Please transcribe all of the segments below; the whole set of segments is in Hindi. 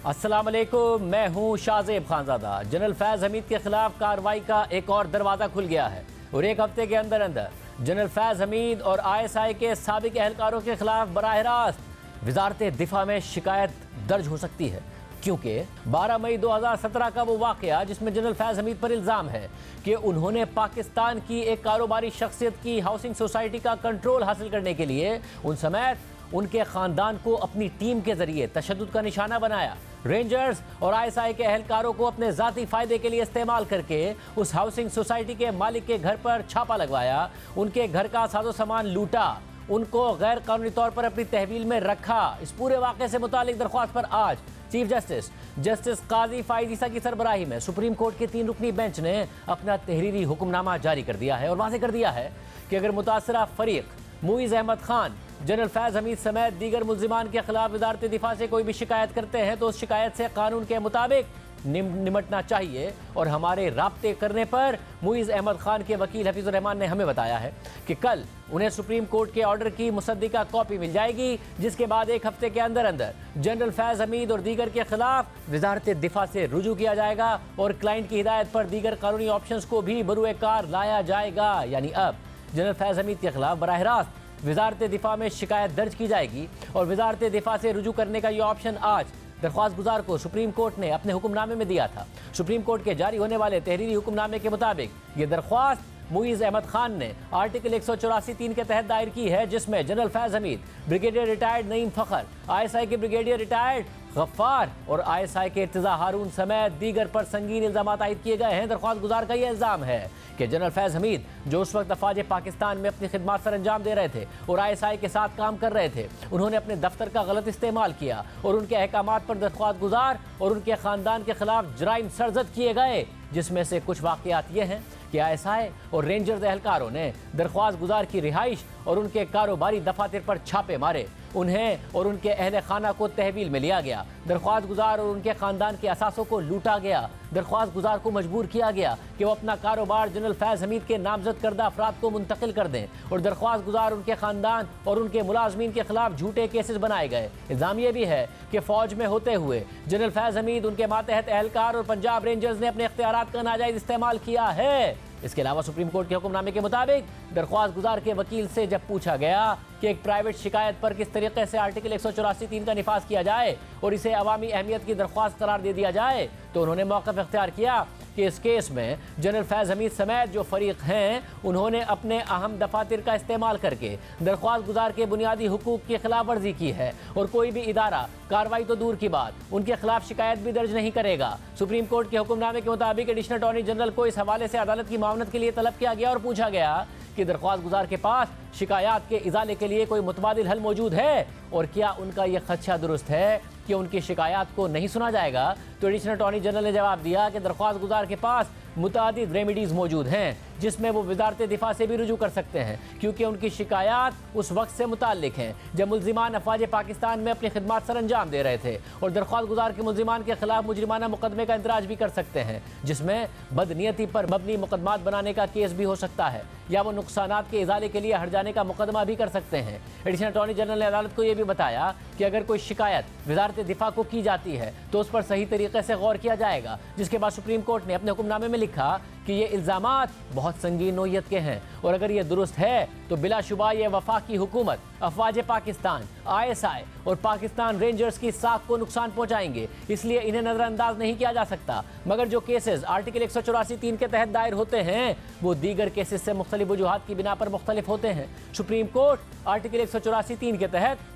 अस्सलाम वालेकुम, मैं हूं शाहजेब खानजादा। जनरल फैज़ हमीद के खिलाफ कार्रवाई का एक और दरवाज़ा खुल गया है और एक हफ्ते के अंदर अंदर जनरल फैज़ हमीद और ISI के साबिक एहलकारों के खिलाफ बराह रास्त वजारत दिफा में शिकायत दर्ज हो सकती है, क्योंकि 12 मई 2017 का वो वाक़या जिसमें जनरल फैज़ हमीद पर इल्ज़ाम है कि उन्होंने पाकिस्तान की एक कारोबारी शख्सियत की हाउसिंग सोसाइटी का कंट्रोल हासिल करने के लिए उन समेत उनके ख़ानदान को अपनी टीम के ज़रिए तशद्दुद का निशाना बनाया। रेंजर्स और ISI के एहलकारों को अपने ज़ाती फ़ायदे के लिए इस्तेमाल करके उस हाउसिंग सोसाइटी के मालिक के घर पर छापा लगवाया, उनके घर का साजो सामान लूटा, उनको गैर कानूनी तौर पर अपनी तहवील में रखा। इस पूरे वाक़े से मुतालिक दरख्वास्त पर आज चीफ जस्टिस काजी फाइज ईसा की सरबराही में सुप्रीम कोर्ट के 3 रुकनी बेंच ने अपना तहरीरी हुक्मनामा जारी कर दिया है और वाज़ेह कर दिया है कि अगर मुतासरा फरीक मुइज़ अहमद खान जनरल फैज़ हमीद समेत दीगर मुल्ज़िमान के खिलाफ वजारत दिफा से कोई भी शिकायत करते हैं तो उस शिकायत से कानून के मुताबिक निमटना चाहिए। और हमारे राब्ते करने पर मुइज़ अहमद खान के वकील हफीज़ुर रहमान ने हमें बताया है कि कल उन्हें सुप्रीम कोर्ट के ऑर्डर की मुसद्दिका कॉपी मिल जाएगी, जिसके बाद एक हफ्ते के अंदर अंदर जनरल फैज़ हमीद और दीगर के खिलाफ वजारत दिफा से रुजू किया जाएगा और क्लाइंट की हिदायत पर दीगर कानूनी ऑप्शंस को भी बरूए कार लाया जाएगा। यानी अब जनरल फैज़ हमीद के खिलाफ बराह रास्त वजारत दिफा में शिकायत दर्ज की जाएगी और वजारत दिफा से रुजू करने का यह ऑप्शन आज दरख्वास्त गुजार को सुप्रीम कोर्ट ने अपने हुक्मनामे में दिया था। सुप्रीम कोर्ट के जारी होने वाले तहरीरी हुक्मनामे के मुताबिक ये दरख्वास्त मुइज़ अहमद खान ने आर्टिकल 184(3) के तहत दायर की है, जिसमें general Faiz Hameed, brigadier retired Naeem Fakhar, ISI के ब्रिगेडियर रिटायर्ड गफ्फार और ISI के इर्तिज़ा हारून समेत दीगर पर संगीन इल्ज़ाम आयद किए गए हैं। दरख्वास्त गुजार का यह इल्ज़ाम है कि जनरल फैज़ हमीद जो उस वक्त अफवाज पाकिस्तान में अपनी खिदमत सर अंजाम दे रहे थे और ISI के साथ काम कर रहे थे, उन्होंने अपने दफ्तर का गलत इस्तेमाल किया और उनके अहकामात पर दरख्वास्त गुजार और उनके ख़ानदान के खिलाफ जराइम सरजद किए गए, जिसमें से कुछ वाक़यात ये हैं कि ISI और रेंजर्स एहलकारों ने दरख्वास्त गुजार की रिहाइश और उनके कारोबारी दफातर पर छापे मारे, उन्हें और उनके अहल खाना को तहवील में लिया गया, दरख्वास्त गुजार और उनके ख़ानदान के असासों को लूटा गया, दरख्वास्त गुजार को मजबूर किया गया कि वो अपना कारोबार जनरल फैज़ हमीद के नामजद करदा अफराद को मुंतकिल कर दें और दरख्वास्त गुजार उनके ख़ानदान और उनके मुलाजमीन के खिलाफ झूठे केसेस बनाए गए। इल्ज़ाम यह भी है कि फ़ौज में होते हुए जनरल फैज़ हमीद, उनके मातहत एहलकार और पंजाब रेंजर्स ने अपने इख्तियारात का नाजायज़ इस्तेमाल किया है। इसके अलावा सुप्रीम कोर्ट के हुक्मनामे के मुताबिक दरख्वास्त गुजार के वकील से जब पूछा गया कि एक प्राइवेट शिकायत पर किस तरीके से आर्टिकल 184(3) का निफाज किया जाए और इसे अवामी अहमियत की दरख्वास्त करार दे दिया जाए, तो उन्होंने मौक़िफ़ इख्तियार किया कि इस केस में जनरल फैज़ हमीद समेत जो फरीक हैं उन्होंने अपने अहम दफातर का इस्तेमाल करके दरख्वास्त गुजार के बुनियादी हुकूक की खिलाफ वर्जी की है और कोई भी इदारा कार्रवाई तो दूर की बात उनके खिलाफ शिकायत भी दर्ज नहीं करेगा। सुप्रीम कोर्ट के हुक्मनामे के मुताबिक एडिशनल अटॉर्नी जनरल को इस हवाले से अदालत की मामनत के लिए तलब किया गया और पूछा गया कि दरख्वास्त गुजार के पास शिकायत के इजाले के लिए कोई मुतबादिल हल मौजूद है और क्या उनका यह खदशा दुरुस्त है कि उनकी शिकायत को नहीं सुना जाएगा। तो एडिशनल अटॉर्नी जनरल ने जवाब दिया कि दरख्वास्त गुजार के पास मुतादिद रेमिडीज़ मौजूद हैं जिसमें वो वजारत दिफा से भी रुजू कर सकते हैं, क्योंकि उनकी शिकायत उस वक्त से मुताल्लिक हैं जब मुल्जिमान अफवाज पाकिस्तान में अपनी खिदमत सर अंजाम दे रहे थे और दरख्वास्त गुजार के मुल्जिमान के खिलाफ मुजरिमाना मुकदमे का इंदराज भी कर सकते हैं, जिसमें बदनीयती पर मबनी मुकदमात बनाने का केस भी हो सकता है या वो नुकसानात के इजाले के लिए हट जाने का मुकदमा भी कर सकते हैं। एडिशनल अटॉर्नी जनरल ने अदालत को यह भी बताया कि अगर कोई शिकायत वजारत दिफा को की जाती है तो उस पर सही तरीके से गौर किया जाएगा, जिसके बाद सुप्रीम कोर्ट ने अपने हुक्मनामे में लिखा कि ये इल्ज़ामात बहुत संगीन नोयत के हैं और अगर ये दुरुस्त है तो बिलाशुबा ये वफाकी हुकूमत, अफवाज पाकिस्तान, ISI और पाकिस्तान रेंजर्स की साख को नुकसान पहुँचाएंगे, इसलिए इन्हें नज़रअंदाज नहीं किया जा सकता। मगर जो केसेस आर्टिकल 184(3) के तहत दायर होते हैं वो दीगर केसेस से मुख्तलिफ वजूहात की बिना पर मुख्तलिफ होते हैं। सुप्रीम कोर्ट आर्टिकल 184(3) के तहत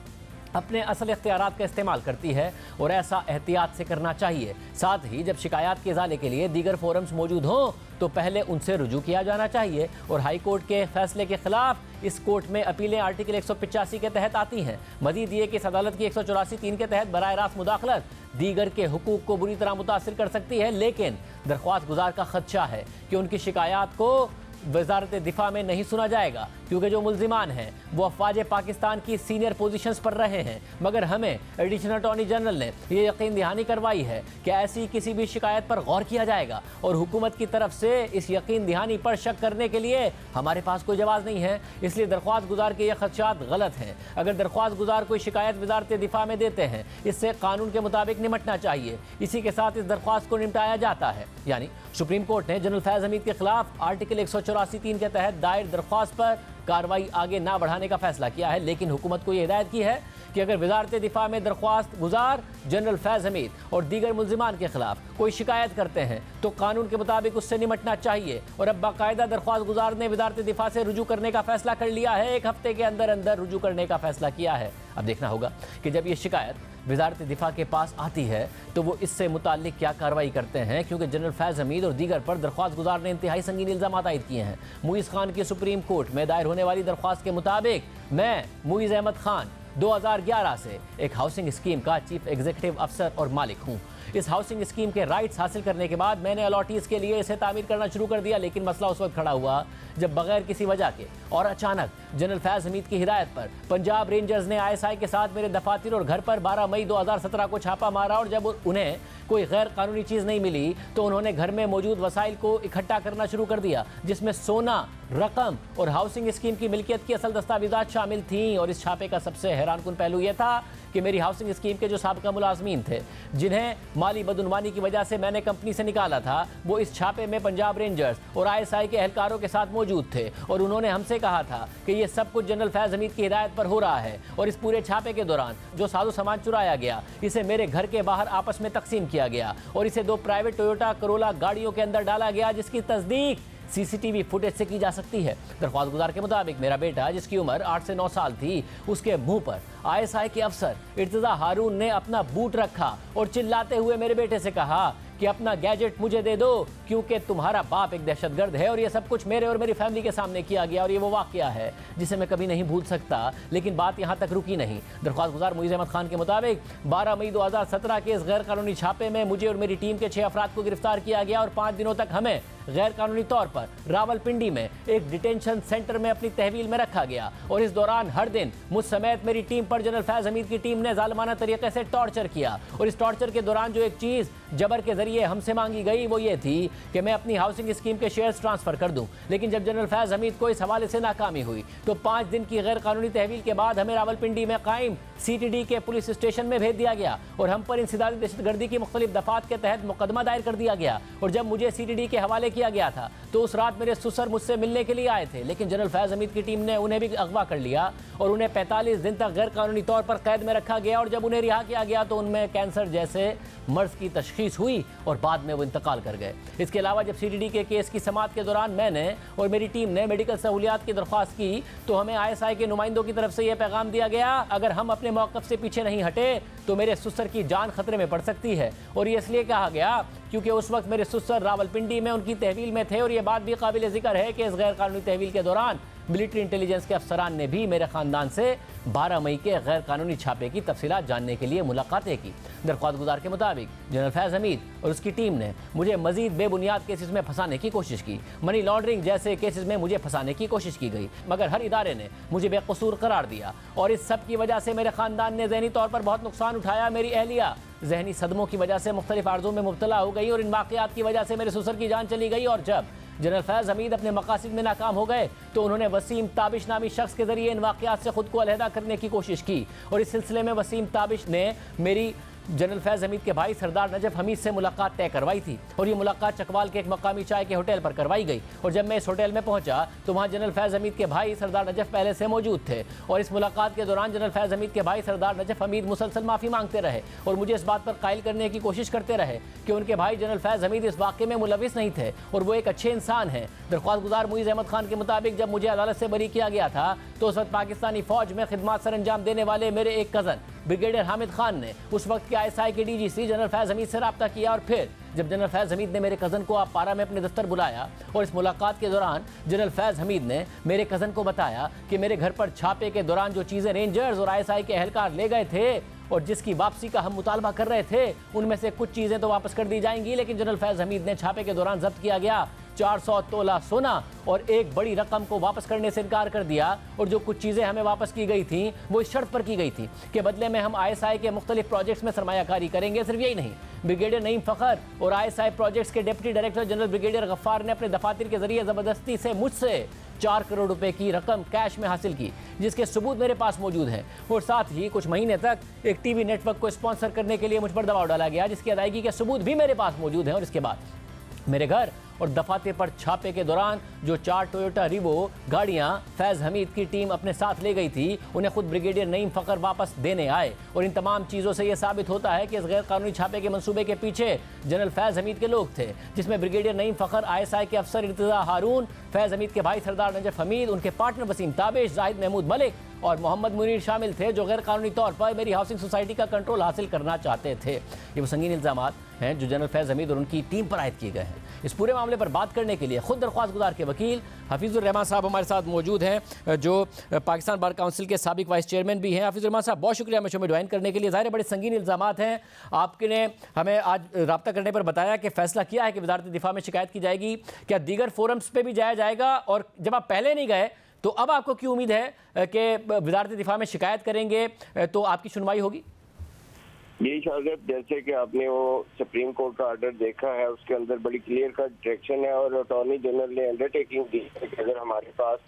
अपने असल इख्तियारात का इस्तेमाल करती है और ऐसा एहतियात से करना चाहिए। साथ ही जब शिकायत के इजाले के लिए दीगर फोरम्स मौजूद हों तो पहले उनसे रुजू किया जाना चाहिए और हाई कोर्ट के फैसले के खिलाफ इस कोर्ट में अपीलें आर्टिकल 185 के तहत आती हैं। मजीद ये कि इस अदालत की 184(3) के तहत बराह रास्त मुदाखलत दीगर के हुकूक को बुरी तरह मुतासिर कर सकती है, लेकिन दरख्वास्त गुजार का खदशा है कि उनकी शिकायत को वजारत दिफा में नहीं सुना जाएगा, क्योंकि जो मुल्जिमान हैं वो अफवाज पाकिस्तान की सीनियर पोजीशंस पर रहे हैं। मगर हमें एडिशनल अटॉर्नी जनरल ने ये यकीन दहानी करवाई है कि ऐसी किसी भी शिकायत पर गौर किया जाएगा और हुकूमत की तरफ से इस यकीन दहानी पर शक करने के लिए हमारे पास कोई जवाब नहीं है। इसलिए दरख्वास्त गुजार के ये खदशात गलत हैं। अगर दरख्वास्त गुजार कोई शिकायत वजारत दिफा में देते हैं, इससे कानून के मुताबिक निपटना चाहिए। इसी के साथ इस दरख्वास्त को निपटाया जाता है। यानी सुप्रीम कोर्ट ने जनरल फैज़ हमीद के खिलाफ आर्टिकल 184(3) के तहत दायर दरख्वास्त पर कार्रवाई आगे ना बढ़ाने का फैसला किया है, लेकिन हुकूमत को यह हिदायत की है कि अगर वजारत दिफा में दरख्वास्त गुजार जनरल फैज़ हमीद और दीगर मुल्जिमान के खिलाफ कोई शिकायत करते हैं तो कानून के मुताबिक उससे निपटना चाहिए। और अब बाकायदा दरख्वास्त गुजार ने वजारत दिफा से रुजू करने का फैसला कर लिया है। 1 हफ्ते के अंदर अंदर रुजू करने का फैसला किया है। अब देखना होगा कि जब ये शिकायत वजारत दिफा के पास आती है तो वो इससे मुताल्लिक क्या कार्रवाई करते हैं, क्योंकि जनरल फैज़ हमीद और दीगर पर दरख्वास्त गुजार ने इंतहाई संगीन इल्ज़ाम आयद किए हैं। मुइज़ खान की सुप्रीम कोर्ट में दायर होने वाली दरख्वास्त के मुताबिक मैं मुइज़ अहमद खान 2011 से एक हाउसिंग स्कीम का चीफ एग्जीक्यूटिव अफसर और मालिक हूँ। इस हाउसिंग स्कीम के राइट्स हासिल करने के बाद मैंने अलॉटीज़ के लिए इसे तामीर करना शुरू कर दिया, लेकिन मसला उस वक्त खड़ा हुआ जब बगैर किसी वजह के और अचानक जनरल फैज़ हमीद की हिदायत पर पंजाब रेंजर्स ने ISI के साथ मेरे दफातर और घर पर 12 मई 2017 को छापा मारा। और जब उन्हें कोई गैर कानूनी चीज़ नहीं मिली तो उन्होंने घर में मौजूद वसाइल को इकट्ठा करना शुरू कर दिया, जिसमें सोना, रकम और हाउसिंग स्कीम की मिल्कियत की असल दस्तावेजात शामिल थीं। और इस छापे का सबसे हैरानकुन पहलू यह था कि मेरी हाउसिंग स्कीम के जो साबिका मुलाजमीन थे, जिन्हें माली बदउनवानी की वजह से मैंने कंपनी से निकाला था, वो इस छापे में पंजाब रेंजर्स और ISI के एहलकारों के साथ मौजूद थे। और उन्होंने हमसे कहा था कि ये सब कुछ जनरल फैज़ हमीद की हिदायत पर हो रहा है। और इस पूरे छापे के दौरान जो साजो सामान चुराया गया, इसे मेरे घर के बाहर आपस में तकसीम किया गया और इसे 2 प्राइवेट टोयोटा करोला गाड़ियों के अंदर डाला गया, जिसकी तस्दीक CCTV फुटेज से की जा सकती है। दरख्वास्त गुजार के मुताबिक मेरा बेटा, जिसकी उम्र 8 से 9 साल थी, उसके मुंह पर ISI के अफसर इर्तिजा हारून ने अपना बूट रखा और चिल्लाते हुए मेरे बेटे से कहा कि अपना गैजेट मुझे दे दो, क्योंकि तुम्हारा बाप एक दहशतगर्द है। और ये सब कुछ मेरे और मेरी फैमिली के सामने किया गया और ये वो वाक़या है जिसे मैं कभी नहीं भूल सकता। लेकिन बात यहाँ तक रुकी नहीं। दरख्वास्त गुजार मुइज़ अहमद खान के मुताबिक 12 मई 2017 के इस गैर कानूनी छापे में मुझे और मेरी टीम के 6 अफराद को गिरफ्तार किया गया और 5 दिनों तक हमें गैर कानूनी तौर पर रावलपिंडी में एक डिटेंशन सेंटर में अपनी तहवील में रखा गया। और इस दौरान हर दिन मुझ समेत मेरी टीम पर जनरल फैज़ हमीद की टीम ने जालिमाना तरीके से टॉर्चर किया। और इस टॉर्चर के दौरान जो एक चीज़ जबर के जरिए हमसे मांगी गई वो ये थी कि मैं अपनी हाउसिंग स्कीम के शेयर्स ट्रांसफर कर दूं। लेकिन जब जनरल फैज़ हमीद को इस हवाले से नाकामी हुई तो 5 दिन की गैर कानूनी तहवील के बाद हमें रावलपिंडी में कायम CTD के पुलिस स्टेशन में भेज दिया गया और हम पर इंसदादी दहशतगर्दी की मुख्तलिफ दफात के तहत मुकदमा दायर कर दिया गया। और जब मुझे CTD के हवाले किया गया था तो उस रात मेरे ससुर मुझसे मिलने के लिए आए थे, लेकिन जनरल फैज़ हमीद की टीम ने उन्हें भी अगवा कर लिया और उन्हें 45 दिन तक गैर कानूनी तौर पर कैद में रखा गया। और जब उन्हें रिहा किया गया तो उनमें कैंसर जैसे मर्ज की तशखीस हुई और बाद में वो इंतकाल कर गए। इसके अलावा जब CTD के केस की समाअत के दौरान मैंने और मेरी टीम ने मेडिकल सहूलियात की दरख्वास्त की तो हमें ISI के नुमाइंदों की तरफ से यह पैगाम दिया गया, अगर हम अपने मौक़िफ़ से पीछे नहीं हटे तो मेरे ससुर की जान खतरे में पड़ सकती है। और ये इसलिए कहा गया क्योंकि उस वक्त मेरे ससुर रावलपिंडी में उनकी तहवील में थे। और ये बात भी काबिल ज़िक्र है कि इस गैर कानूनी तहवील के दौरान मिलिट्री इंटेलिजेंस के अफसरान ने भी मेरे ख़ानदान से 12 मई के गैर कानूनी छापे की तफसीलात जानने के लिए मुलाकातें की। दरख्वास्त गुजार के मुताबिक जनरल फैज़ हमीद और उसकी टीम ने मुझे मजीद बेबुनियाद केसेस में फंसाने की कोशिश की। मनी लॉन्ड्रिंग जैसे केसेस में मुझे फंसाने की कोशिश की गई, मगर हर इदारे ने मुझे बेकसूर करार दिया। और इस सब की वजह से मेरे ख़ानदान ने ज़हनी तौर पर बहुत नुकसान उठाया। मेरी अहलिया ज़हनी सदमों की वजह से मुख्तलिफ आर्ज़ों में मुब्तला हो गई और इन वाक़यात की वजह से मेरे ससुर की जान चली गई। और जब जनरल फैज़ हमीद अपने मकासद में नाकाम हो गए तो उन्होंने वसीम ताबिश नामी शख्स के जरिए इन वाक़यात से खुद को अलहदा करने की कोशिश की। और इस सिलसिले में वसीम ताबिश ने मेरी जनरल फैज़ हमीद के भाई सरदार नजफ हमीद से मुलाकात तय करवाई थी। और ये मुलाकात चकवाल के एक मकामी चाय के होटल पर करवाई गई। और जब मैं इस होटल में पहुंचा तो वहां जनरल फैज़ हमीद के भाई सरदार नजफ पहले से मौजूद थे। और इस मुलाकात के दौरान जनरल फैज़ हमीद के भाई सरदार नजफ हमीद मुसलसल माफ़ी मांगते रहे और मुझे इस बात पर कायल करने की कोशिश करते रहे कि उनके भाई जनरल फैज़ हमीद इस वाक़े में मुलविस नहीं थे और वो एक अच्छे इंसान हैं। दरख्वास्त गुजार मुइज़ अहमद खान के मुताबिक जब मुझे अदालत से बरी किया गया था तो उस वक्त पाकिस्तानी फ़ौज में खिदमत सर अंजाम देने वाले मेरे एक कज़न ब्रिगेडियर हामिद खान ने उस वक्त के ISI के DGC जनरल फैज़ हमीद से रब्ता किया। और फिर जब जनरल फैज़ हमीद ने मेरे कज़न को पारा में अपने दफ्तर बुलाया और इस मुलाकात के दौरान जनरल फैज़ हमीद ने मेरे कज़न को बताया कि मेरे घर पर छापे के दौरान जो चीज़ें रेंजर्स और ISI के एहलकार ले गए थे और जिसकी वापसी का हम मुतालबा कर रहे थे, उनमें से कुछ चीज़ें तो वापस कर दी जाएंगी, लेकिन जनरल फैज़ हमीद ने छापे के दौरान जब्त किया गया 400 तोला सोना और एक बड़ी रकम को वापस करने से इनकार कर दिया। और जो कुछ चीज़ें हमें वापस की गई थी वो इस शर्त पर की गई थी कि बदले में हम ISI के मुख्तलिफ प्रोजेक्ट्स में सरमायाकारी करेंगे। सिर्फ यही नहीं, ब्रिगेडियर नईम फ़खर और ISI प्रोजेक्ट्स के deputy director general brigadier Ghaffar ने अपने दफातर के जरिए ज़बरदस्ती से मुझसे 4 करोड़ रुपए की रकम कैश में हासिल की, जिसके सबूत मेरे पास मौजूद हैं। और साथ ही कुछ महीने तक एक टीवी नेटवर्क को स्पॉन्सर करने के लिए मुझ पर दबाव डाला गया, जिसकी अदायगी के सबूत भी मेरे पास मौजूद हैं। और इसके बाद मेरे घर और दफातर पर छापे के दौरान जो 4 टोयोटा रिवो गाड़ियां फैज़ हमीद की टीम अपने साथ ले गई थी, उन्हें खुद ब्रिगेडियर नईम फ़खर वापस देने आए। और इन तमाम चीज़ों से यह साबित होता है कि इस गैर कानूनी छापे के मंसूबे के पीछे जनरल फैज़ हमीद के लोग थे, जिसमें ब्रिगेडियर नईम फ़खर, ISI के अफसर इर्तिज़ा हारून, फैज़ हमीद के भाई सरदार नजफ हमीद, उनके पार्टनर वसीम ताबिश, जाहिद महमूद मलिक और मोहम्मद मुनीर शामिल थे, जो गैर कानूनी तौर पर मेरी हाउसिंग सोसाइटी का कंट्रोल हासिल करना चाहते थे। ये वो संगीन इल्ज़ामात हैं जो जनरल फैज़ हमीद और उनकी टीम पर आयद किए गए हैं। इस पूरे मामले पर बात करने के लिए खुद दरख्वास्त गुजार के वकील हफीज़ुर रहमान साहब हमारे साथ मौजूद हैं, जो पाकिस्तान बार काउंसिल के साबिक वाइस चेयरमैन भी हैं। हफीज़ुर रहमान साहब, बहुत शुक्रिया हमें शो में ज्वाइन करने के लिए। ज़ाहिर बड़े संगीन इल्ज़ामात हैं। आपने हमें आज रब्ता करने पर बताया कि फ़ैसला किया है कि वज़ारत दिफा में शिकायत की जाएगी। क्या दीगर फोरम्स पर भी जाया जाएगा? और जब आप पहले नहीं गए तो अब आपको क्यों उम्मीद है कि वज़ारत दिफा में शिकायत करेंगे तो आपकी सुनवाई होगी? जी शाहज़ेब, जैसे कि आपने वो सुप्रीम कोर्ट का ऑर्डर देखा है, उसके अंदर बड़ी क्लियर कट डायरेक्शन है और अटॉर्नी जनरल ने अंडरटेकिंग दी है कि अगर हमारे पास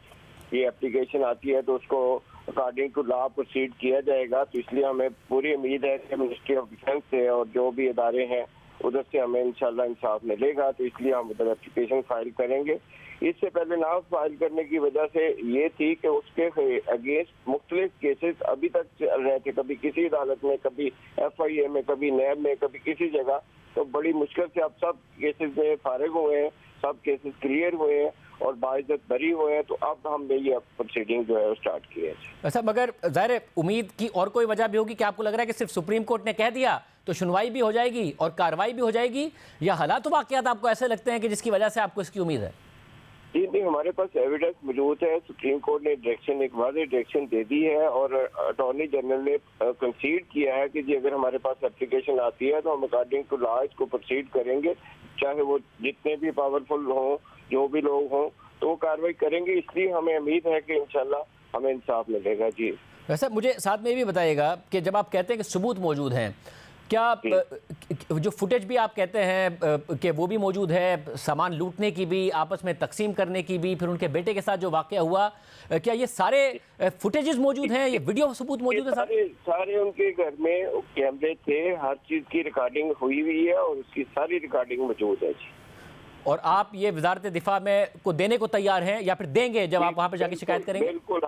ये एप्लीकेशन आती है तो उसको अकॉर्डिंग टू लॉ प्रोसीड किया जाएगा। तो इसलिए हमें पूरी उम्मीद है कि मिनिस्ट्री ऑफ डिफेंस से और जो भी इदारे हैं उधर से हमें इंशाल्लाह इंसाफ मिलेगा। तो इसलिए हम उधर एप्लीकेशन फाइल करेंगे। इससे पहले ना फाइल करने की वजह से ये थी कि उसके अगेंस्ट मुख्तलिफ केसेस अभी तक चल रहे थे, कभी किसी अदालत में, कभी FIA में, कभी नैब में, कभी किसी जगह। तो बड़ी मुश्किल से अब सब केसेस में फारिग हुए हैं, सब केसेस क्लियर हुए हैं और बाइज्जत बरी हुए हैं। तो अब हमने ये प्रोसीडिंग जो है स्टार्ट की है। अच्छा, मगर ज़ाहिर उम्मीद की और कोई वजह भी होगी कि आपको लग रहा है कि सिर्फ सुप्रीम कोर्ट ने कह दिया तो सुनवाई भी हो जाएगी और कार्रवाई भी हो जाएगी, या हालात वाक़यात आपको ऐसे लगते हैं कि जिसकी वजह से आपको इसकी उम्मीद है? जी नहीं, हमारे पास एविडेंस मौजूद है। सुप्रीम कोर्ट ने डायरेक्शन, एक वाज़ेह डायरेक्शन दे दी है और अटॉर्नी जनरल ने कंसीड किया है कि जी अगर हमारे पास एप्लीकेशन आती है तो हम अकॉर्डिंग टू लॉ इसको प्रोसीड करेंगे, चाहे वो जितने भी पावरफुल हों, जो भी लोग हों, तो वो कार्रवाई करेंगे। इसलिए हमें उम्मीद है कि इंशाल्लाह हमें इंसाफ मिलेगा। जी वैसे मुझे साथ में ये भी बताइएगा कि जब आप कहते हैं कि सबूत मौजूद हैं, क्या जो फुटेज भी आप कहते हैं कि वो भी मौजूद है, सामान लूटने की भी, आपस में तकसीम करने की भी, फिर उनके बेटे के साथ जो वाक़या हुआ, क्या ये सारे फुटेजेस मौजूद हैं, ये वीडियो सबूत मौजूद है? सारे उनके घर में कैमरे थे, हर चीज़ की रिकॉर्डिंग हुई हुई है और उसकी सारी रिकॉर्डिंग मौजूद है। जी, और आप ये वज़ारत दिफा में को देने को तैयार हैं या फिर देंगे जब आप वहाँ पर जाके शिकायत करेंगे? बिल्कुल,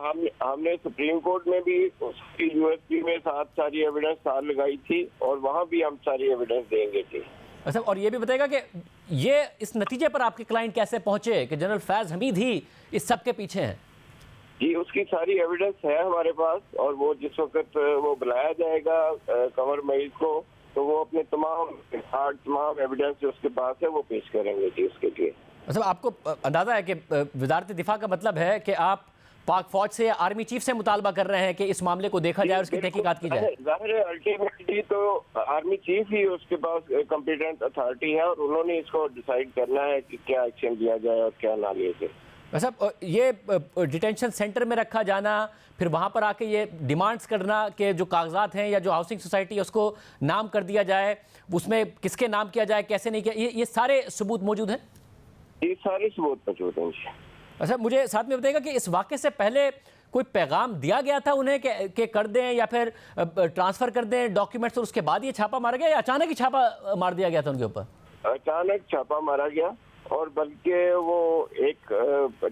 हमने सुप्रीम कोर्ट में भी उसकी USP में सारी एविडेंस साथ लगाई थी और वहाँ भी हम सारी एविडेंस देंगे। थी अच्छा, और ये भी बताएगा कि ये इस नतीजे पर आपके क्लाइंट कैसे पहुंचे कि जनरल फैज़ हमीद ही इस सब के पीछे हैं? जी, उसकी सारी एविडेंस है हमारे पास और वो जिस वक्त वो बुलाया जाएगा कंवर मईद को, तो वो अपने तमाम एविडेंस जो उसके पास है वो पेश करेंगे। जी, उसके लिए मतलब आपको अंदाजा है कि वज़ारत दिफा का मतलब है कि आप पाक फौज से या आर्मी चीफ से मुतालबा कर रहे हैं कि इस मामले को देखा जाए और उसकी तहकीकात की जाए? ज़ाहिर है, अल्टीमेटली तो आर्मी चीफ ही उसके पास कॉम्पिटेंट अथॉरिटी है और उन्होंने इसको डिसाइड करना है कि क्या एक्शन लिया जाए और क्या ना लिया जाए। वैसे ये डिटेंशन सेंटर में रखा जाना, फिर वहाँ पर आके ये डिमांड्स करना कि जो कागजात हैं या जो हाउसिंग सोसाइटी है उसको नाम कर दिया जाए, उसमें किसके नाम किया जाए, कैसे नहीं किया, ये सारे सबूत मौजूद हैं? ये सारे सबूत मौजूद हैं। अच्छा, मुझे साथ में बताइएगा कि इस वाक़े से पहले कोई पैगाम दिया गया था उन्हें कि कर दें या फिर ट्रांसफ़र कर दें डॉक्यूमेंट्स और उसके बाद ये छापा मारा गया, या अचानक ही छापा मार दिया गया था उनके ऊपर? अचानक छापा मारा गया और बल्कि वो एक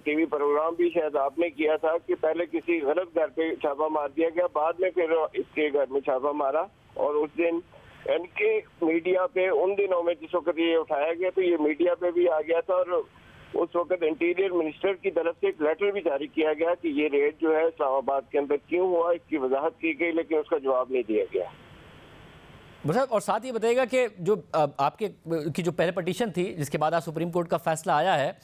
टीवी प्रोग्राम भी शायद आपने किया था कि पहले किसी गलत घर पे छापा मार दिया गया, बाद में फिर इसके घर में छापा मारा। और उस दिन इनके मीडिया पे, उन दिनों में जिस वक्त ये उठाया गया तो ये मीडिया पे भी आ गया था और उस वक्त इंटीरियर मिनिस्टर की तरफ से एक लेटर भी जारी किया गया कि ये रेड जो है इस्लामाबाद के अंदर क्यों हुआ, इसकी वजाहत की गई, लेकिन उसका जवाब नहीं दिया गया। मतलब और साथ ही बताइएगा कि जो आपके की जो पहले पटिशन थी जिसके बाद आज सुप्रीम कोर्ट का फैसला आया है,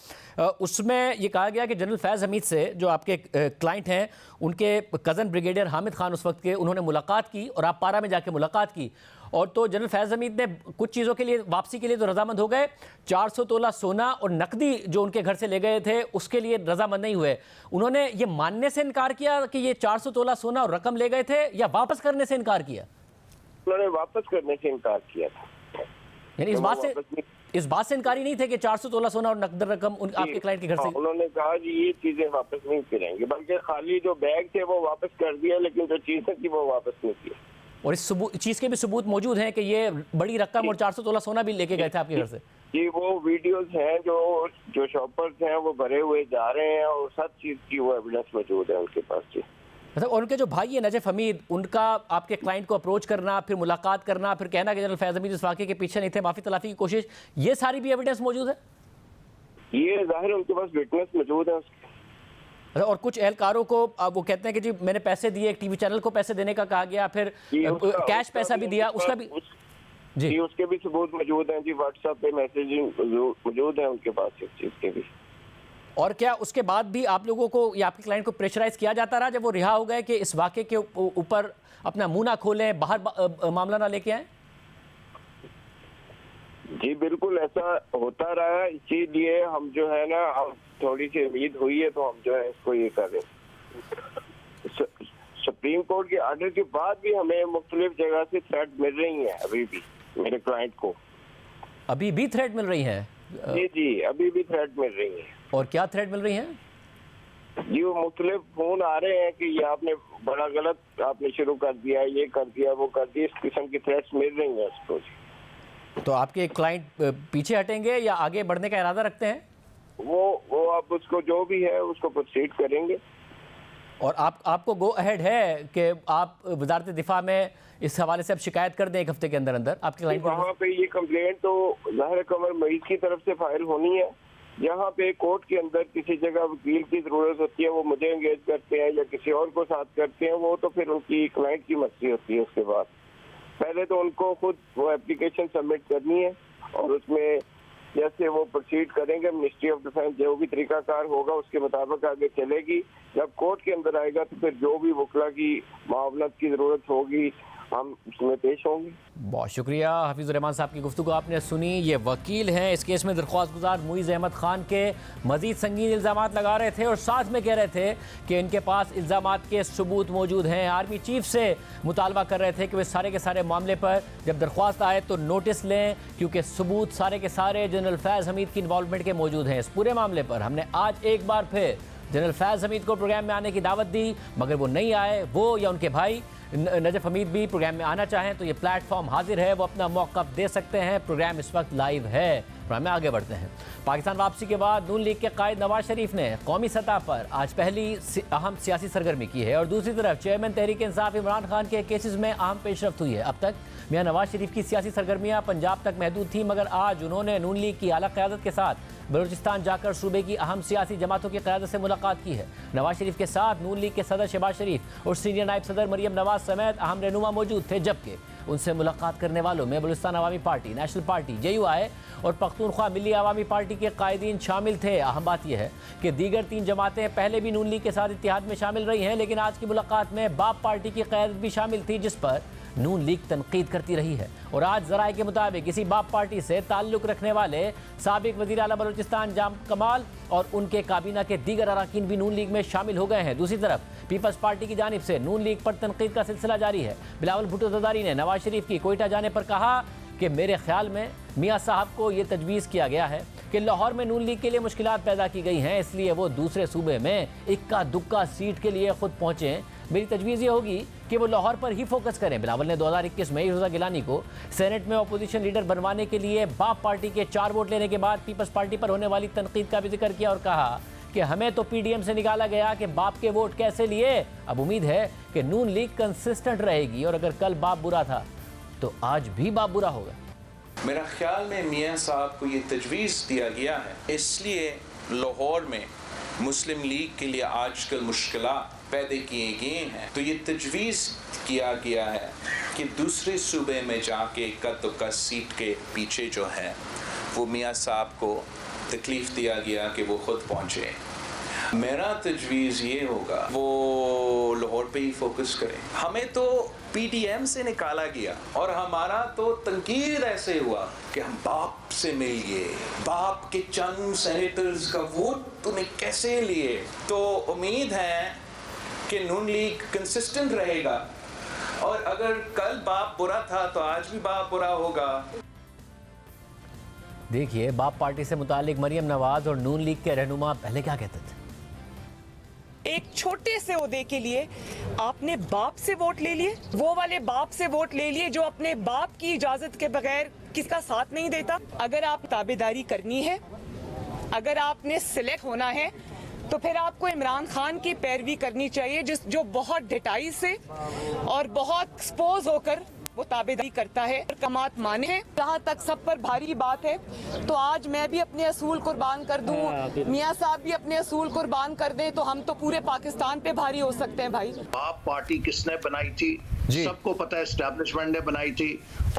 उसमें ये कहा गया कि जनरल फैज़ हमीद से जो आपके क्लाइंट हैं उनके कज़न ब्रिगेडियर हामिद खान उस वक्त के, उन्होंने मुलाकात की और आप पारा में जाके मुलाकात की, और तो जनरल फैज़ हमीद ने कुछ चीज़ों के लिए वापसी के लिए तो रजामंद हो गए, 400 तोला सोना और नकदी जो उनके घर से ले गए थे उसके लिए रजामंद नहीं हुए। उन्होंने ये मानने से इनकार किया कि ये 400 तोला सोना और रकम ले गए थे, या वापस करने से इनकार किया? उन्होंने वापस करने से इनकार किया था। यानी इस बात से इनकारी नहीं थे कि 400 तोला सोना और नकद रकम आपके क्लाइंट के घर से? उन्होंने कहा कि ये चीजें वापस नहीं करेंगे, बल्कि खाली जो बैग थे वो वापस कर दिया, लेकिन जो चीजें थी वो वापस नहीं की। और इस चीज के भी सबूत मौजूद हैं कि ये बड़ी रकम और 400 तोला सोना भी लेके गए थे आपके घर से? जी, वो वीडियोस हैं जो शॉपर्स हैं वो भरे हुए जा रहे हैं और सब चीज की वो एविडेंस मौजूद है उनके पास। जी, मतलब उनके जो भाई है नजफ हमीद, उनका आपके क्लाइंट को अप्रोच करना, फिर मुलाकात करना, फिर कहना कि जनरल फैज़ हमीद इस वाक़े के पीछे नहीं थे, माफ़ी तलाफी की कोशिश, ये सारी भी एविडेंस मौजूद है? ये जाहिर है उनके पास विटनेस मौजूद है उसके। और कुछ एहलकारों को वो कहते हैं कि जी मैंने पैसे दिए, एक टीवी चैनल को पैसे देने का कहा गया, फिर कैश पैसा भी दिया, उसका भी जी उसके भी सबूत मौजूद हैं। जी, व्हाट्सएप पे मैसेजिंग मौजूद है उनके पास इस चीज के भी। और क्या उसके बाद भी आप लोगों को या आपके क्लाइंट को प्रेशराइज किया जाता रहा जब वो रिहा हो गए कि इस वाक़े के ऊपर अपना मुंह ना खोलें, बाहर मामला ना लेके आए? जी बिल्कुल ऐसा होता रहा, इसीलिए हम जो है ना, हम थोड़ी सी उम्मीद हुई है तो हम जो है इसको ये कर रहे हैं। सुप्रीम कोर्ट के आर्डर के बाद भी हमें मुख्तलिफ जगह से थ्रेट मिल रही हैं, अभी भी मेरे क्लाइंट को अभी भी थ्रेट मिल रही हैं? जी अभी भी थ्रेट मिल रही हैं। और क्या थ्रेट मिल रही हैं? जी, वो मुख्तलिफ फोन आ रहे हैं कि ये आपने बड़ा गलत आपने शुरू कर दिया, ये कर दिया, वो कर दिया, इस किस्म की थ्रेट्स मिल रही हैं उसको। तो आपके क्लाइंट पीछे हटेंगे या आगे बढ़ने का इरादा रखते हैं? वो आप उसको जो भी है उसको प्रोसीड करेंगे। और आपको गो अहेड है कि आप वजारत दिफा में इस हवाले से अब शिकायत कर दें एक हफ्ते के अंदर अंदर आपके क्लाइंट? वहाँ पे ये कंप्लेंट तो ज़ाहिर कमर मरीज की तरफ से फाइल होनी है। जहाँ पे कोर्ट के अंदर किसी जगह वकील की जरूरत होती है, वो मुझे एंगेज करते हैं या किसी और को साथ करते हैं, वो तो फिर उनकी क्लाइंट की मर्जी होती है। उसके बाद पहले तो उनको खुद वो एप्लीकेशन सबमिट करनी है और उसमें जैसे वो प्रोसीड करेंगे, मिनिस्ट्री ऑफ डिफेंस जो भी तरीकाकार होगा उसके मुताबिक आगे चलेगी। जब कोर्ट के अंदर आएगा तो फिर जो भी वकला की मामलत की जरूरत होगी हम उसमें पेश होंगे। बहुत शुक्रिया हफीज़ुर रहमान साहब की गुफ्तगू आपने सुनी। ये वकील हैं इस केस में दरख्वास्त गुजार मुइज़ अहमद खान के मजीद संगीन इल्ज़ामात लगा रहे थे और साथ में कह रहे थे कि इनके पास इल्ज़ामात के सबूत मौजूद हैं। आर्मी चीफ से मुतालबा कर रहे थे कि वे सारे के सारे मामले पर जब दरख्वास्त आए तो नोटिस लें, क्योंकि सबूत सारे के सारे जनरल फैज़ हमीद की इन्वॉल्वमेंट के मौजूद हैं। इस पूरे मामले पर हमने आज एक बार फिर जनरल फैज़ हमीद को प्रोग्राम में आने की दावत दी, मगर वो नहीं आए। वो या उनके भाई नजफ हमीद भी प्रोग्राम में आना चाहें तो ये प्लेटफॉर्म हाजिर है, वो अपना मौक़िफ़ दे सकते हैं। प्रोग्राम इस वक्त लाइव है। प्रोग्राम में आगे बढ़ते हैं। पाकिस्तान वापसी के बाद नून लीग के कायद नवाज शरीफ ने कौमी सतह पर आज पहली अहम सियासी सरगर्मी की है और दूसरी तरफ चेयरमैन तहरीक इंसाफ इमरान खान के केसेस में अहम पेशरफ्त हुई है। अब तक मियां नवाज शरीफ की सियासी सरगर्मियां पंजाब तक महदूद थी, मगर आज उन्होंने नून लीग की आला क़यादत के साथ बलूचिस्तान जाकर सूबे की अहम सियासी जमातों की क़यादत से मुलाकात की है। नवाज शरीफ के साथ नून लीग के सदर शहबाज शरीफ और सीनियर नायब सदर मरियम नवाज समेत अहम रहनुमा मौजूद थे, जबकि उनसे मुलाकात करने वालों में बलूचिस्तान अवामी पार्टी, नेशनल पार्टी, JUI और पख्तूनख्वा मिली अवामी पार्टी के कायदीन शामिल थे। अहम बात यह है कि दीगर 3 जमातें पहले भी नून लीग के साथ इत्तेहाद में शामिल रही हैं, लेकिन आज की मुलाकात में बाप पार्टी की क़यादत भी शामिल थी, जिस पर नून लीग तनकीद करती रही है। और आज ज़राए के मुताबिक इसी बाप पार्टी से ताल्लुक़ रखने वाले साबिक वज़ीर आला बलूचिस्तान जाम कमाल और उनके काबीना के दीगर अरकान भी नून लीग में शामिल हो गए हैं। दूसरी तरफ पीपल्स पार्टी की जानिब से नून लीग पर तनकीद का सिलसिला जारी है। बिलावल भुट्टो ज़रदारी ने नवाज शरीफ की कोयटा जाने पर कहा कि मेरे ख्याल में मियाँ साहब को ये तजवीज़ किया गया है कि लाहौर में नून लीग के लिए मुश्किलात पैदा की गई हैं, इसलिए वो दूसरे सूबे में इक्का दुक्का सीट के लिए खुद पहुँचें। मेरी तजवीज़ ये होगी कि वो लाहौर पर ही फोकस करें। बिलावल ने 2021 में इर्जा गिलानी को सेनेट में अपोजिशन लीडर बनवाने के लिए बाप पार्टी के 4 वोट लेने के बाद पीपल्स पार्टी पर होने वाली तनकीद का भी जिक्र किया और कहा कि हमें तो PDM से निकाला गया कि बाप के वोट कैसे लिए। अब उम्मीद है कि नून लीग कंसिस्टेंट रहेगी और अगर कल बाप बुरा था तो आज भी बाप बुरा होगा। मेरा ख्याल में मियाँ साहब को ये तजवीज़ दिया गया है, इसलिए लाहौर में मुस्लिम लीग के लिए आजकल मुश्किलात पैदा किए गए हैं, तो ये तजवीज़ किया गया है कि दूसरे सूबे में जाके कद सीट के पीछे जो है वो मियाँ साहब को तकलीफ़ दिया गया कि वो ख़ुद पहुँचे। मेरा तजवीज़ ये होगा वो लाहौर पे ही फोकस करें। हमें तो PDM से निकाला गया और हमारा तो तंकीद ऐसे हुआ कि हम बाप से मिल गए, बाप के चंद सेनेटर्स का वोट तूने कैसे लिए। तो उम्मीद है कि नून लीग कंसिस्टेंट रहेगा और अगर कल बाप बुरा था तो आज भी बाप बुरा होगा। देखिए, बाप पार्टी से मुतालिक मरियम नवाज और नून लीग के रहनुमा पहले क्या कहते थे। एक छोटे से ओहदे के लिए आपने बाप से वोट ले लिए, वो वाले बाप से वोट ले लिए जो अपने बाप की इजाजत के बगैर किसका साथ नहीं देता। अगर आप ताबेदारी करनी है, अगर आपने सिलेक्ट होना है, तो फिर आपको इमरान खान की पैरवी करनी चाहिए जो बहुत डिटाई से और बहुत एक्सपोज होकर वो ताबेदारी करता है और कमात माने हैं। जहाँ तक सब पर भारी बात है, तो आज मैं भी अपने असूल कुर्बान कर दूं, मियाँ साहब भी अपने असूल कुर्बान कर दें, तो हम तो पूरे पाकिस्तान पे भारी हो सकते हैं। भाई, बाप पार्टी किसने बनाई थी? सबको पता है, एस्टैब्लिशमेंट ने बनाई थी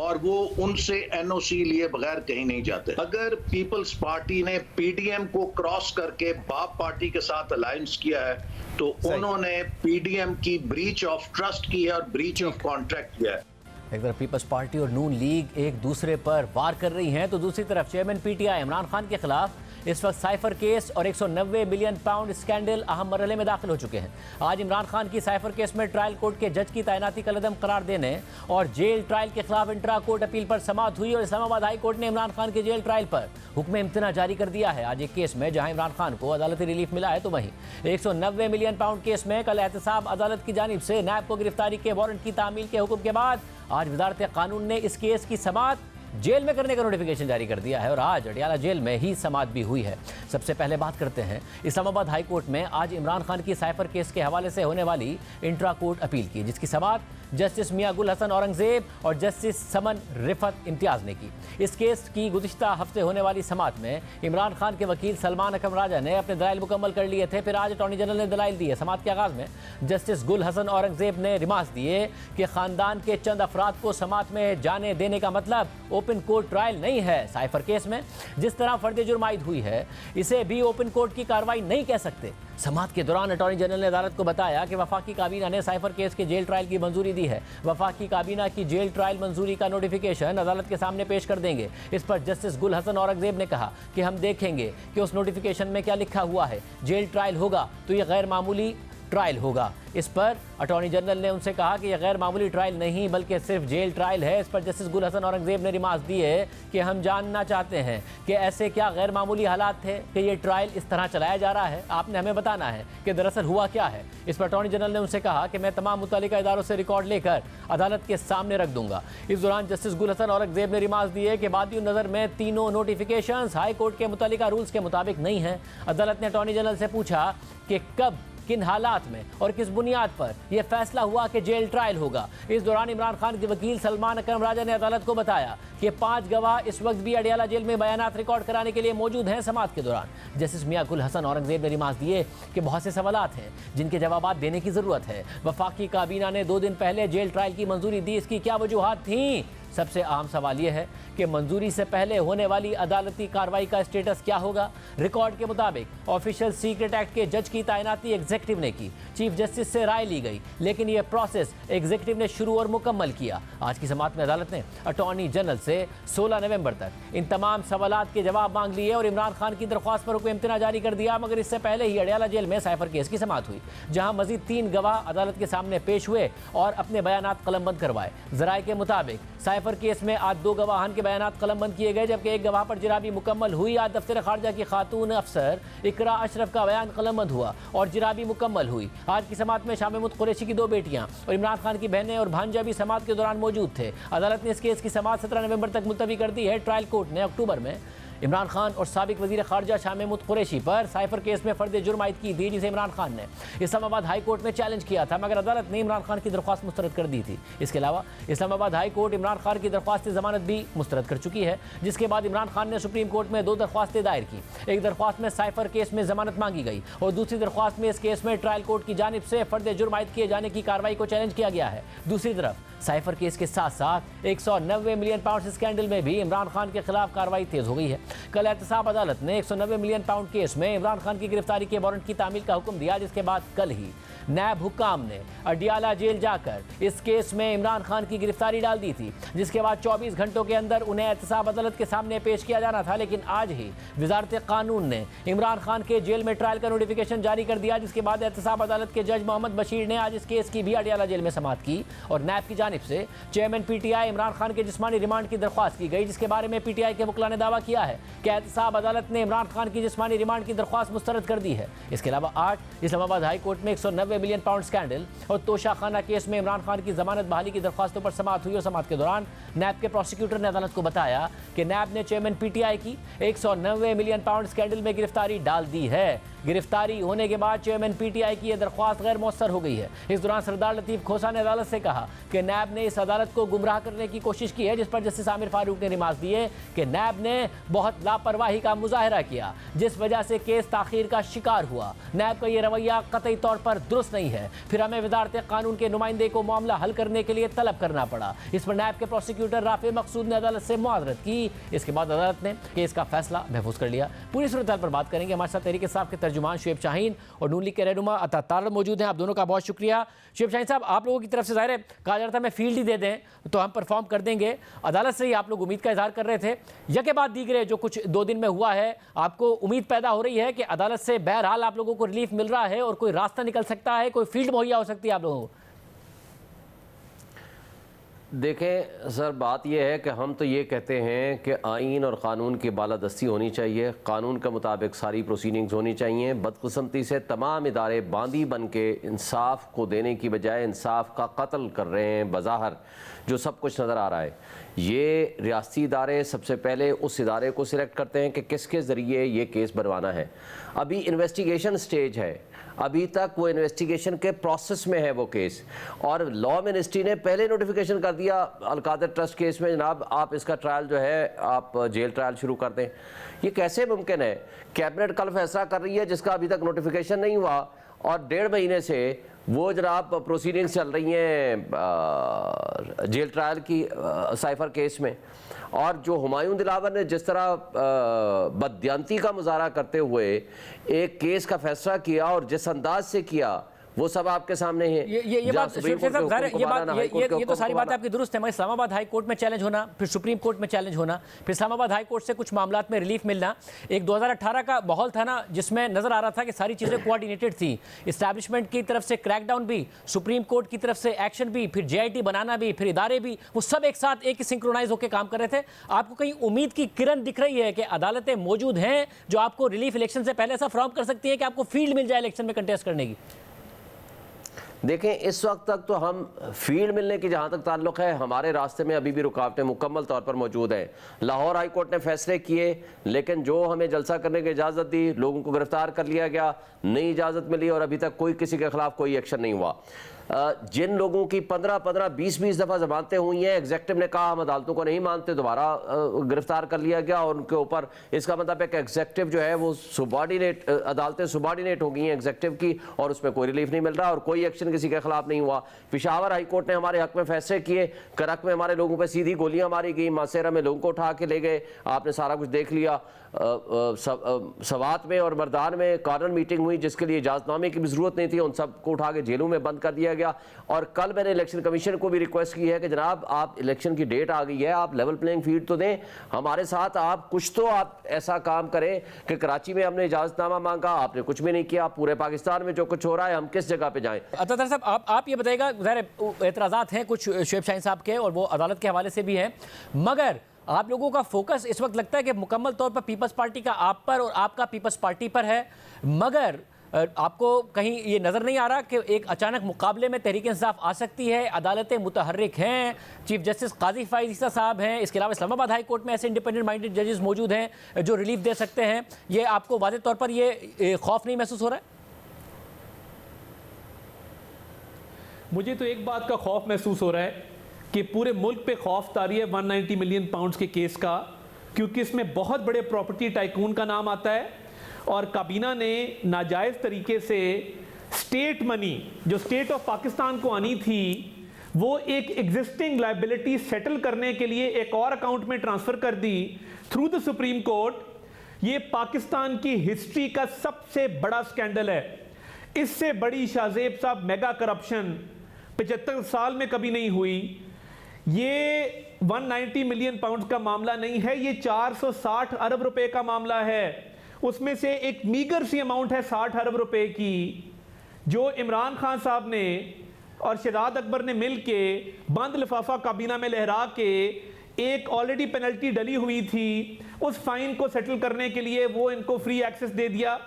और वो उनसे NOC लिए बगैर कहीं नहीं जाते। अगर पीपल्स पार्टी ने PDM को क्रॉस करके बाप पार्टी के साथ अलायंस किया है तो उन्होंने PDM की ब्रीच ऑफ ट्रस्ट की है और ब्रीच ऑफ कॉन्ट्रैक्ट किया है। एक तरफ पीपल्स पार्टी और नून लीग एक दूसरे पर वार कर रही हैं, तो दूसरी तरफ चेयरमैन PTI इमरान खान के खिलाफ इस वक्त साइफर केस और 190 मिलियन पाउंड स्कैंडल अहम मरहले में दाखिल हो चुके हैं। आज इमरान खान की साइफर केस में ट्रायल कोर्ट के जज की तैनाती का कदम करार देने और जेल ट्रायल के खिलाफ इंट्रा कोर्ट अपील पर समाअत हुई और इस्लामाबाद हाई कोर्ट ने इमरान खान के जेल ट्रायल पर हुक्म इम्तना जारी कर दिया है। आज एक केस में जहां इमरान खान को अदालती रिलीफ मिला है, तो वहीं 190 मिलियन पाउंड केस में कल एहतसाब अदालत की जानिब से नैब को गिरफ्तारी के वारंट की तामील के हुक्म के बाद आज वजारत कानून ने इस केस की समाअत जेल में करने का नोटिफिकेशन जारी कर दिया है और आज अडियाला जेल में ही समाअत भी हुई है। सबसे पहले बात करते हैं इस्लामाबाद हाई कोर्ट में आज इमरान खान की साइफर केस के हवाले से होने वाली इंट्रा कोर्ट अपील की, जिसकी समाअत जस्टिस मियां गुल हसन औरंगजेब और जस्टिस समन रिफत इम्तियाज ने की। इस केस की गुज़िश्ता हफ्ते होने वाली समाअत में इमरान खान के वकील सलमान अकरम राजा ने अपने दलाइल मुकम्मल कर लिए थे। फिर आज अटॉर्नी जनरल ने दलाइल दिए। समाअत के आगाज़ में जस्टिस गुल हसन औरंगजेब ने रिमार्क्स दिए कि ख़ानदान के चंद अफराद को समाअत में जाने देने का मतलब ओपन कोर्ट ट्रायल नहीं है। साइफर केस में जिस तरह फर्द जुर्म आयद हुई है, इसे भी ओपन कोर्ट की कार्रवाई नहीं कह सकते। समाअत के दौरान अटॉर्नी जनरल ने अदालत को बताया कि वफाकी काबीना ने साइफर केस के जेल ट्रायल की मंजूरी दी है। वफाकी काबीना की जेल ट्रायल मंजूरी का नोटिफिकेशन अदालत के सामने पेश कर देंगे। इस पर जस्टिस गुल हसन औरंगजेब ने कहा कि हम देखेंगे कि उस नोटिफिकेशन में क्या लिखा हुआ है। जेल ट्रायल होगा तो यह गैर मामूली ट्रायल होगा। इस पर अटॉर्नी जनरल ने उनसे कहा कि यह गैर मामूली ट्रायल नहीं बल्कि सिर्फ जेल ट्रायल है। इस पर जस्टिस गुल हसन औरंगजेब ने रिमार्क्स दिए कि हम जानना चाहते हैं कि ऐसे क्या गैर मामूली हालात थे कि ये ट्रायल इस तरह चलाया जा रहा है। आपने हमें बताना है कि दरअसल हुआ क्या है। इस पर अटॉर्नी जनरल ने उनसे कहा कि मैं तमाम मुतल्लिका इदारों से रिकॉर्ड लेकर अदालत के सामने रख दूंगा। इस दौरान जस्टिस गुल हसन औरंगजेब ने रिमार्क्स दिए कि बादी नज़र में तीनों नोटिफिकेशंस हाई कोर्ट के मुतल्लिका रूल्स के मुताबिक नहीं है। अदालत ने अटॉर्नी जनरल से पूछा कि कब, किन हालात में और किस बुनियाद पर यह फैसला हुआ कि जेल ट्रायल होगा। इस दौरान इमरान खान के वकील सलमान अकरम राजा ने अदालत को बताया कि 5 गवाह इस वक्त भी अडियाला जेल में बयानात रिकॉर्ड कराने के लिए मौजूद हैं। समाअत के दौरान जस्टिस मियां गुल हसन औरंगजेब ने रिमार्क्स दिए कि बहुत से सवालात हैं जिनके जवाब देने की ज़रूरत है। वफाकी काबीना ने 2 दिन पहले जेल ट्रायल की मंजूरी दी, इसकी क्या वजूहात थीं? सबसे अहम सवाल यह है कि मंजूरी से पहले होने वाली अदालती कार्रवाई का स्टेटस क्या होगा। रिकॉर्ड के मुताबिक ऑफिशियल सीक्रेट एक्ट के जज की तैनाती एग्जीक्यूटिव ने की, चीफ जस्टिस से राय ली गई, लेकिन यह प्रोसेस एग्जीक्यूटिव ने शुरू और मुकम्मल किया। आज की समाअत में अदालत ने अटॉर्नी जनरल से 16 नवंबर तक इन तमाम सवालात के जवाब मांग लिए और इमरान खान की दरख्वास्त पर हुक्म इम्तना जारी कर दिया। मगर इससे पहले ही अडियाला जेल में साइफर केस की समाअत हुई, जहां मजीद 3 गवाह अदालत के सामने पेश हुए और अपने बयानात कलमबंद करवाए। जराये के मुताबिक साइफर केस में आज 2 गवाहान के बयानात कलमबंद किए गए, जबकि एक गवाह पर जिराबी मुकम्मल हुई। आज दफ्तर खारजा की खातून अफसर इकरा अशरफ का बयान कलमबंद हुआ और जिराबी मुकम्मल हुई। आज की समाअत में शाम कुरैशी की 2 बेटियां और इमरान खान की बहनें और भांजा भी समाअत के दौरान मौजूद थे। अदालत ने इस केस की समाअत 17 नवंबर तक मुलतवी कर दी है। ट्रायल कोर्ट ने अक्टूबर में इमरान खान और साबिक वजीर खारजा शाह महमूद कुरैशी पर साइफर केस में फर्द जुर्म आयद की थी, जिसे इमरान खान ने इस्लामाबाद हाई कोर्ट में चैलेंज किया था, मगर अदालत ने इमरान खान की दरख्वास्त मुस्तरद कर दी थी। इसके अलावा इस्लामाबाद हाई कोर्ट इमरान खान की दरख्वास्त जमानत भी मुस्तरद कर चुकी है, जिसके बाद इमरान खान ने सुप्रीम कोर्ट में 2 दरख्वास्तें दायर की। एक दरख्वास्त में साइफर केस में जमानत मांगी गई और दूसरी दरख्वास्त में इस केस में ट्रायल कोर्ट की जानिब से फर्द जुर्म आयद किए जाने की कार्रवाई को चैलेंज किया गया है। दूसरी तरफ साइफर केस के साथ साथ 190 मिलियन पाउंड स्कैंडल में भी इमरान खान के खिलाफ कार्रवाई तेज हो गई है। कल एहतसाब अदालत ने 190 मिलियन पाउंड केस में इमरान खान की गिरफ्तारी के वारंट की तामील का हुक्म दिया, जिसके बाद कल ही नैब हुक्काम ने अडियाला जेल जाकर इस केस में इमरान खान की गिरफ्तारी डाल दी थी, जिसके बाद 24 घंटों के अंदर उन्हें एहतसाब अदालत के सामने पेश किया जाना था। लेकिन आज ही वजारत कानून ने इमरान खान के जेल में ट्रायल का नोटिफिकेशन जारी कर दिया, जिसके बाद एहतसाब अदालत के जज मोहम्मद बशीर ने आज इस केस की भी अडियाला जेल में समाअत की और नैब की जानिब से चेयरमैन पीटीआई इमरान खान के जिस्मानी रिमांड की दरख्वास्त की गई, जिसके बारे में पीटीआई के वकील ने दावा किया है कि एहतसाब अदालत ने इमरान खान की जिस्मानी रिमांड की दरख्वास्त मुस्तरद कर दी है। इसके अलावा 8 इस्लामाबाद हाई कोर्ट में 190 मिलियन पाउंड स्कैंडल और तोशा खाना केस में इमरान खान की जमानत बहाली की दरख्वास्तों पर समाअत हुई और समाअत के दौरान नैब के प्रोसिक्यूटर ने अदालत को बताया कि नैब ने चेयरमैन पीटीआई की 190 मिलियन पाउंड स्कैंडल में गिरफ्तारी डाल दी है। गिरफ्तारी होने के बाद चेयरमैन पीटीआई की यह दरख्वास्त गैर मौसर हो गई है। इस दौरान सरदार लतीफ खोसा ने अदालत से कहा कि नैब ने इस अदालत को गुमराह करने की कोशिश की है, जिस पर जस्टिस आमिर फारूक ने रिमार्क दिए कि नैब ने बहुत लापरवाही का मुजाहरा किया, जिस वजह से केस ताखीर का शिकार हुआ। नैब का यह रवैया कतई तौर पर दुरुस्त नहीं है, फिर हमें वजारत कानून के नुमाइंदे को मामला हल करने के लिए तलब करना पड़ा। इस पर नैब के प्रोसिक्यूटर राफे मकसूद ने अदालत से मुआवरत की। इसके बाद अदालत ने केस का फैसला महफूज कर लिया। पूरी सूरत पर बात करेंगे। हमारे साथ तहरीक इंसाफ के तर्जुमान शुएब शाहीन और नून लीग के रहनुमा अता तारड़ मौजूद हैं। आप दोनों का बहुत शुक्रिया। शुएब शाहीन साहब, आप लोगों की तरफ से ज़ाहिर है कहा जा रहा था मैं फील्ड ही दे दें तो हम परफॉर्म कर देंगे। अदालत से ही आप लोग उम्मीद का इजहार कर रहे थे। यके बाद दीगरे जो कुछ 2 दिन में हुआ है, आपको उम्मीद पैदा हो रही है कि अदालत से बहरहाल आप लोगों को रिलीफ मिल रहा है और कोई रास्ता निकल सकता है, कोई फील्ड मुहैया हो सकती है आप लोगों को? देखें सर, बात यह है कि हम तो ये कहते हैं कि आइन और क़ानून की बालादस्ती होनी चाहिए, क़ानून के मुताबिक सारी प्रोसीडिंग्स होनी चाहिए। बदकिस्मती से तमाम इदारे बांदी बन के इंसाफ को देने की बजाय इंसाफ का कत्ल कर रहे हैं बज़ाहिर, जो सब कुछ नज़र आ रहा है। ये रियासती इदारे सबसे पहले उस इदारे को सिलेक्ट करते हैं कि किसके ज़रिए ये केस बनवाना है। अभी इन्वेस्टिगेशन स्टेज है, अभी तक वो इन्वेस्टिगेशन के प्रोसेस में है वो केस, और लॉ मिनिस्ट्री ने पहले नोटिफिकेशन कर दिया अलकादर ट्रस्ट केस में, जनाब आप इसका ट्रायल जो है आप जेल ट्रायल शुरू कर दें। ये कैसे मुमकिन है? कैबिनेट कल फैसला कर रही है जिसका अभी तक नोटिफिकेशन नहीं हुआ, और 1.5 महीने से वो जनाब प्रोसीडिंग्स चल रही हैं जेल ट्रायल की साइफर केस में। और जो हुमायूं दिलावर ने जिस तरह बददियांती का मुजाहरा करते हुए एक केस का फैसला किया और जिस अंदाज से किया, वो सब आपके सामने है। ये तो सारी बात आपकी दुरुस्त है, मगर इस्लामाबाद हाई कोर्ट में चैलेंज होना, फिर सुप्रीम कोर्ट में चैलेंज होना, फिर इस्लामाबाद हाई कोर्ट से कुछ मामलात में रिलीफ मिलना। एक 2018 का माहौल था ना, जिसमें नजर आ रहा था कि सारी चीज़ें कोऑर्डिनेटेड थी, इस्टेब्लिशमेंट की तरफ से क्रैकडाउन भी, सुप्रीम कोर्ट की तरफ से एक्शन भी, फिर JIT बनाना भी, फिर इदारे भी, वो सब एक साथ एक ही सिंक्रोनाइज होकर काम कर रहे थे। आपको कहीं उम्मीद की किरण दिख रही है कि अदालतें मौजूद हैं जो आपको रिलीफ इलेक्शन से पहले ऐसा फ्राहम कर सकती है कि आपको फील्ड मिल जाए इलेक्शन में कंटेस्ट करने की? देखें, इस वक्त तक तो हम फील्ड मिलने की जहाँ तक ताल्लुक़ है, हमारे रास्ते में अभी भी रुकावटें मुकम्मल तौर पर मौजूद हैं। लाहौर हाई कोर्ट ने फैसले किए, लेकिन जो हमें जलसा करने की इजाज़त दी, लोगों को गिरफ्तार कर लिया गया, नई इजाज़त मिली और अभी तक कोई किसी के खिलाफ कोई एक्शन नहीं हुआ। जिन लोगों की 15-15, 20-20 दफ़ा जमानतें हुई हैं, एग्जेक्टिव ने कहा हम अदालतों को नहीं मानते, दोबारा गिरफ्तार कर लिया गया और उनके ऊपर, इसका मतलब है कि एग्जेक्टिव जो है वो सुबॉर्डिनेट, अदालतें सुबॉर्डिनेट हो गई हैं एग्जेक्टिव की, और उसमें कोई रिलीफ नहीं मिल रहा और कोई एक्शन किसी के खिलाफ नहीं हुआ। पेशावर हाई कोर्ट ने हमारे हक में फैसले किए, करक में हमारे लोगों पर सीधी गोलियां मारी गई, मासेरा में लोगों को उठा के ले गए, आपने सारा कुछ देख लिया। सवात में और मर्दान में कॉर्नर मीटिंग हुई जिसके लिए इजाजतनामे की भी जरूरत नहीं थी, उन सबको उठा के जेलों में बंद कर दिया गया। और कल मैंने इलेक्शन कमीशन को भी रिक्वेस्ट की है कि जनाब आप इलेक्शन की डेट आ गई है, आप लेवल प्लेइंग फील्ड तो दें हमारे साथ, आप कुछ तो आप ऐसा काम करें कि कराची में हमने इजाजतनामा मांगा, आपने कुछ भी नहीं किया, पूरे पाकिस्तान में जो कुछ हो रहा है हम किस जगह पे जाएं? अता साहब आप ये बताइएगा, ज़ाहिर एतराज़ात हैं कुछ शुएब शाहीन साहब के और वो अदालत के हवाले से भी हैं, मगर आप लोगों का फोकस इस वक्त लगता है कि मुकम्मल तौर पर पीपल्स पार्टी का आप पर और आपका पीपल्स पार्टी पर है, मगर आपको कहीं ये नज़र नहीं आ रहा कि एक अचानक मुकाबले में तहरीक इंसाफ आ सकती है? अदालतें मुतहर्रिक हैं, चीफ जस्टिस काजी फाइज ईसा साहब हैं, इसके अलावा इस्लामाबाद हाई कोर्ट में ऐसे इंडिपेंडेंट माइंडेड जजेस मौजूद हैं जो रिलीफ दे सकते हैं। ये आपको वाज़ेह तौर पर ये खौफ नहीं महसूस हो रहा है? मुझे तो एक बात का खौफ महसूस हो रहा है कि पूरे मुल्क पे खौफ तारी है 190 मिलियन पाउंड्स के केस का, क्योंकि इसमें बहुत बड़े प्रॉपर्टी टाइकून का नाम आता है और काबीना ने नाजायज़ तरीके से स्टेट मनी जो स्टेट ऑफ पाकिस्तान को आनी थी वो एक एग्जिस्टिंग लाइबिलिटी सेटल करने के लिए एक और अकाउंट में ट्रांसफ़र कर the through the supreme court. ये पाकिस्तान की हिस्ट्री का सबसे बड़ा स्कैंडल है। इससे बड़ी शाहजेब साहब मेगा करप्शन 75 साल में कभी नहीं हुई। ये 190 मिलियन पाउंड का मामला नहीं है, ये 460 अरब रुपए का मामला है। उसमें से एक मीगर सी अमाउंट है 60 अरब रुपए की, जो इमरान खान साहब ने और शहजाद अकबर ने मिल के बंद लिफाफा काबीना में लहरा के एक ऑलरेडी पेनल्टी डली हुई थी, उस फाइन को सेटल करने के लिए वो इनको फ्री एक्सेस दे दिया।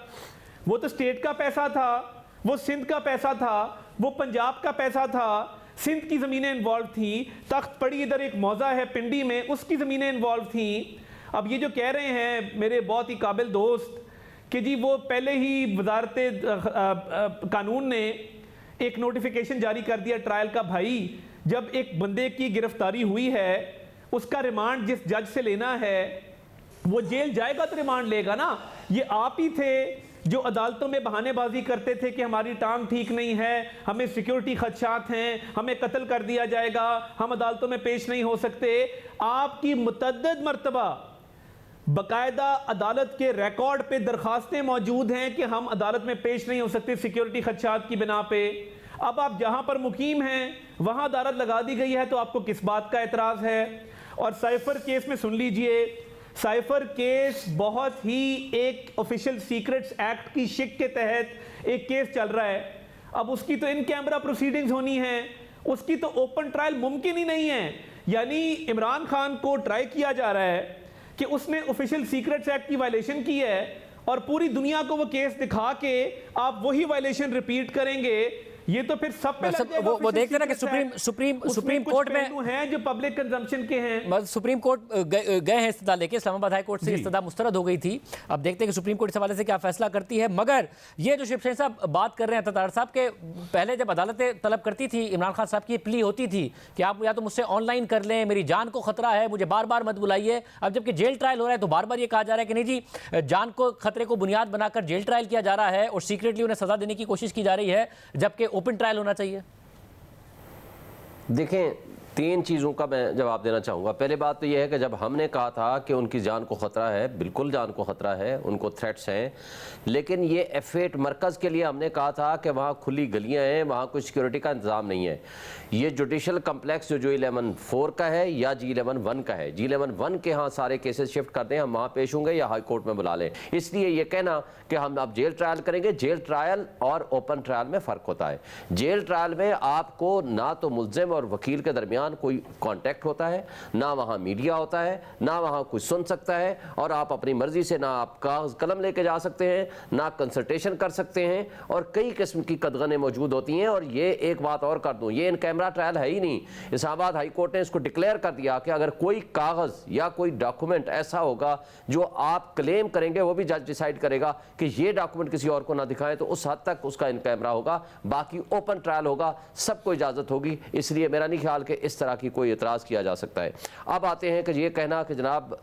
वो तो स्टेट का पैसा था, वो सिंध का पैसा था, वो पंजाब का पैसा था, सिंध की ज़मीनें इन्वॉल्व थी, तख्त पड़ी इधर एक मौजा है पिंडी में, उसकी ज़मीनें इन्वॉल्व थी। अब ये जो कह रहे हैं मेरे बहुत ही काबिल दोस्त कि जी वो पहले ही वजारत कानून ने एक नोटिफिकेशन जारी कर दिया ट्रायल का, भाई जब एक बंदे की गिरफ्तारी हुई है उसका रिमांड जिस जज से लेना है वो जेल जाएगा तो रिमांड लेगा ना। ये आप ही थे जो अदालतों में बहानेबाजी करते थे कि हमारी टांग ठीक नहीं है, हमें सिक्योरिटी खदशात हैं, हमें कत्ल कर दिया जाएगा, हम अदालतों में पेश नहीं हो सकते। आपकी मुतअद्दिद मर्तबा बाकायदा अदालत के रिकॉर्ड पे दरखास्तें मौजूद हैं कि हम अदालत में पेश नहीं हो सकते सिक्योरिटी खदशात की बिना पे। अब आप जहां पर मुकीम हैं वहां अदालत लगा दी गई है, तो आपको किस बात का एतराज़ है? और साइफर केस में सुन लीजिए, साइफर केस बहुत ही एक ऑफिशियल सीक्रेट्स एक्ट की शिक के तहत एक केस चल रहा है। अब उसकी तो इन कैमरा प्रोसीडिंग्स होनी है, उसकी तो ओपन ट्रायल मुमकिन ही नहीं है। यानी इमरान खान को ट्राई किया जा रहा है कि उसने ऑफिशियल सीक्रेट्स एक्ट की वायलेशन की है और पूरी दुनिया को वो केस दिखा के आप वही वायलेशन रिपीट करेंगे। ये तो फिर सब पे लग जाएगा। वो देखते ना कि सुप्रीम कोर्ट में हैं जो पब्लिक कंजम्पशन के हैं। सुप्रीम कोर्ट गए हैं इस्तदा लेके, इस्लामाबाद हाई कोर्ट से इस्तदा मुस्तरद हो गई थी। अब देखते हैं कि सुप्रीम कोर्ट इस हवाले से क्या फैसला करती है। मगर ये जो शिवसेना साहब बात कर रहे हैं ततार साहब के, पहले जब अदालतें तलब करती थी, इमरान खान साहब की प्ली होती थी कि आप या तो मुझसे ऑनलाइन कर लें, मेरी जान को खतरा है, मुझे बार बार मत बुलाइए। अब जबकि जेल ट्रायल हो रहा है तो बार बार ये कहा जा रहा है कि नहीं जी, जान को खतरे को बुनियाद बनाकर जेल ट्रायल किया जा रहा है और सीक्रेटली उन्हें सजा देने की कोशिश की जा रही है, जबकि ओपन ट्रायल होना चाहिए। देखें, तीन चीज़ों का मैं जवाब देना चाहूँगा। पहले बात तो यह है कि जब हमने कहा था कि उनकी जान को ख़तरा है, बिल्कुल जान को ख़तरा है, उनको थ्रेट्स हैं, लेकिन ये F8 मरकज़ के लिए हमने कहा था कि वहाँ खुली गलियाँ हैं, वहाँ कोई सिक्योरिटी का इंतज़ाम नहीं है। ये जुडिशल कम्प्लेक्स जो G11-4 का है या G11-1 का है, G11-1 के यहाँ सारे केसेस शिफ्ट कर दें, हम वहाँ पेश होंगे या हाई कोर्ट में बुला लें। इसलिए ये कहना कि हम अब जेल ट्रायल करेंगे, जेल ट्रायल और ओपन ट्रायल में फ़र्क होता है। जेल ट्रायल में आपको ना तो मुल्ज़िम और वकील के दरमियान कोई कांटेक्ट होता है, ना वहाँ मीडिया होता है, ना वहाँ कुछ सुन सकता है, और आप अपनी मर्जी से ना आप कागज कलम लेके जा सकते हैं, ना कंसल्टेशन कर सकते हैं, और कई किस्म की कदगनें मौजूद होती हैं। और ये एक बात और कर दूं, ये इन कैमरा ट्रायल है ही नहीं। इस्लामाबाद हाई कोर्ट ने इसको डिक्लेयर कर दिया कि अगर कोई कागज या कोई डॉक्यूमेंट ऐसा होगा जो आप क्लेम करेंगे, वो भी जज डिसाइड करेगा कि ये डॉक्यूमेंट किसी और को ना दिखाएं, तो उस हद तक उसका इन कैमरा होगा। बाकी ओपन ट्रायल होगा, सबको इजाज़त होगी। इसलिए मेरा नहीं ख्याल कि इस तरह की कोई एतराज़ किया जा सकता है। अब आते हैं कि ये कहना कि जनाब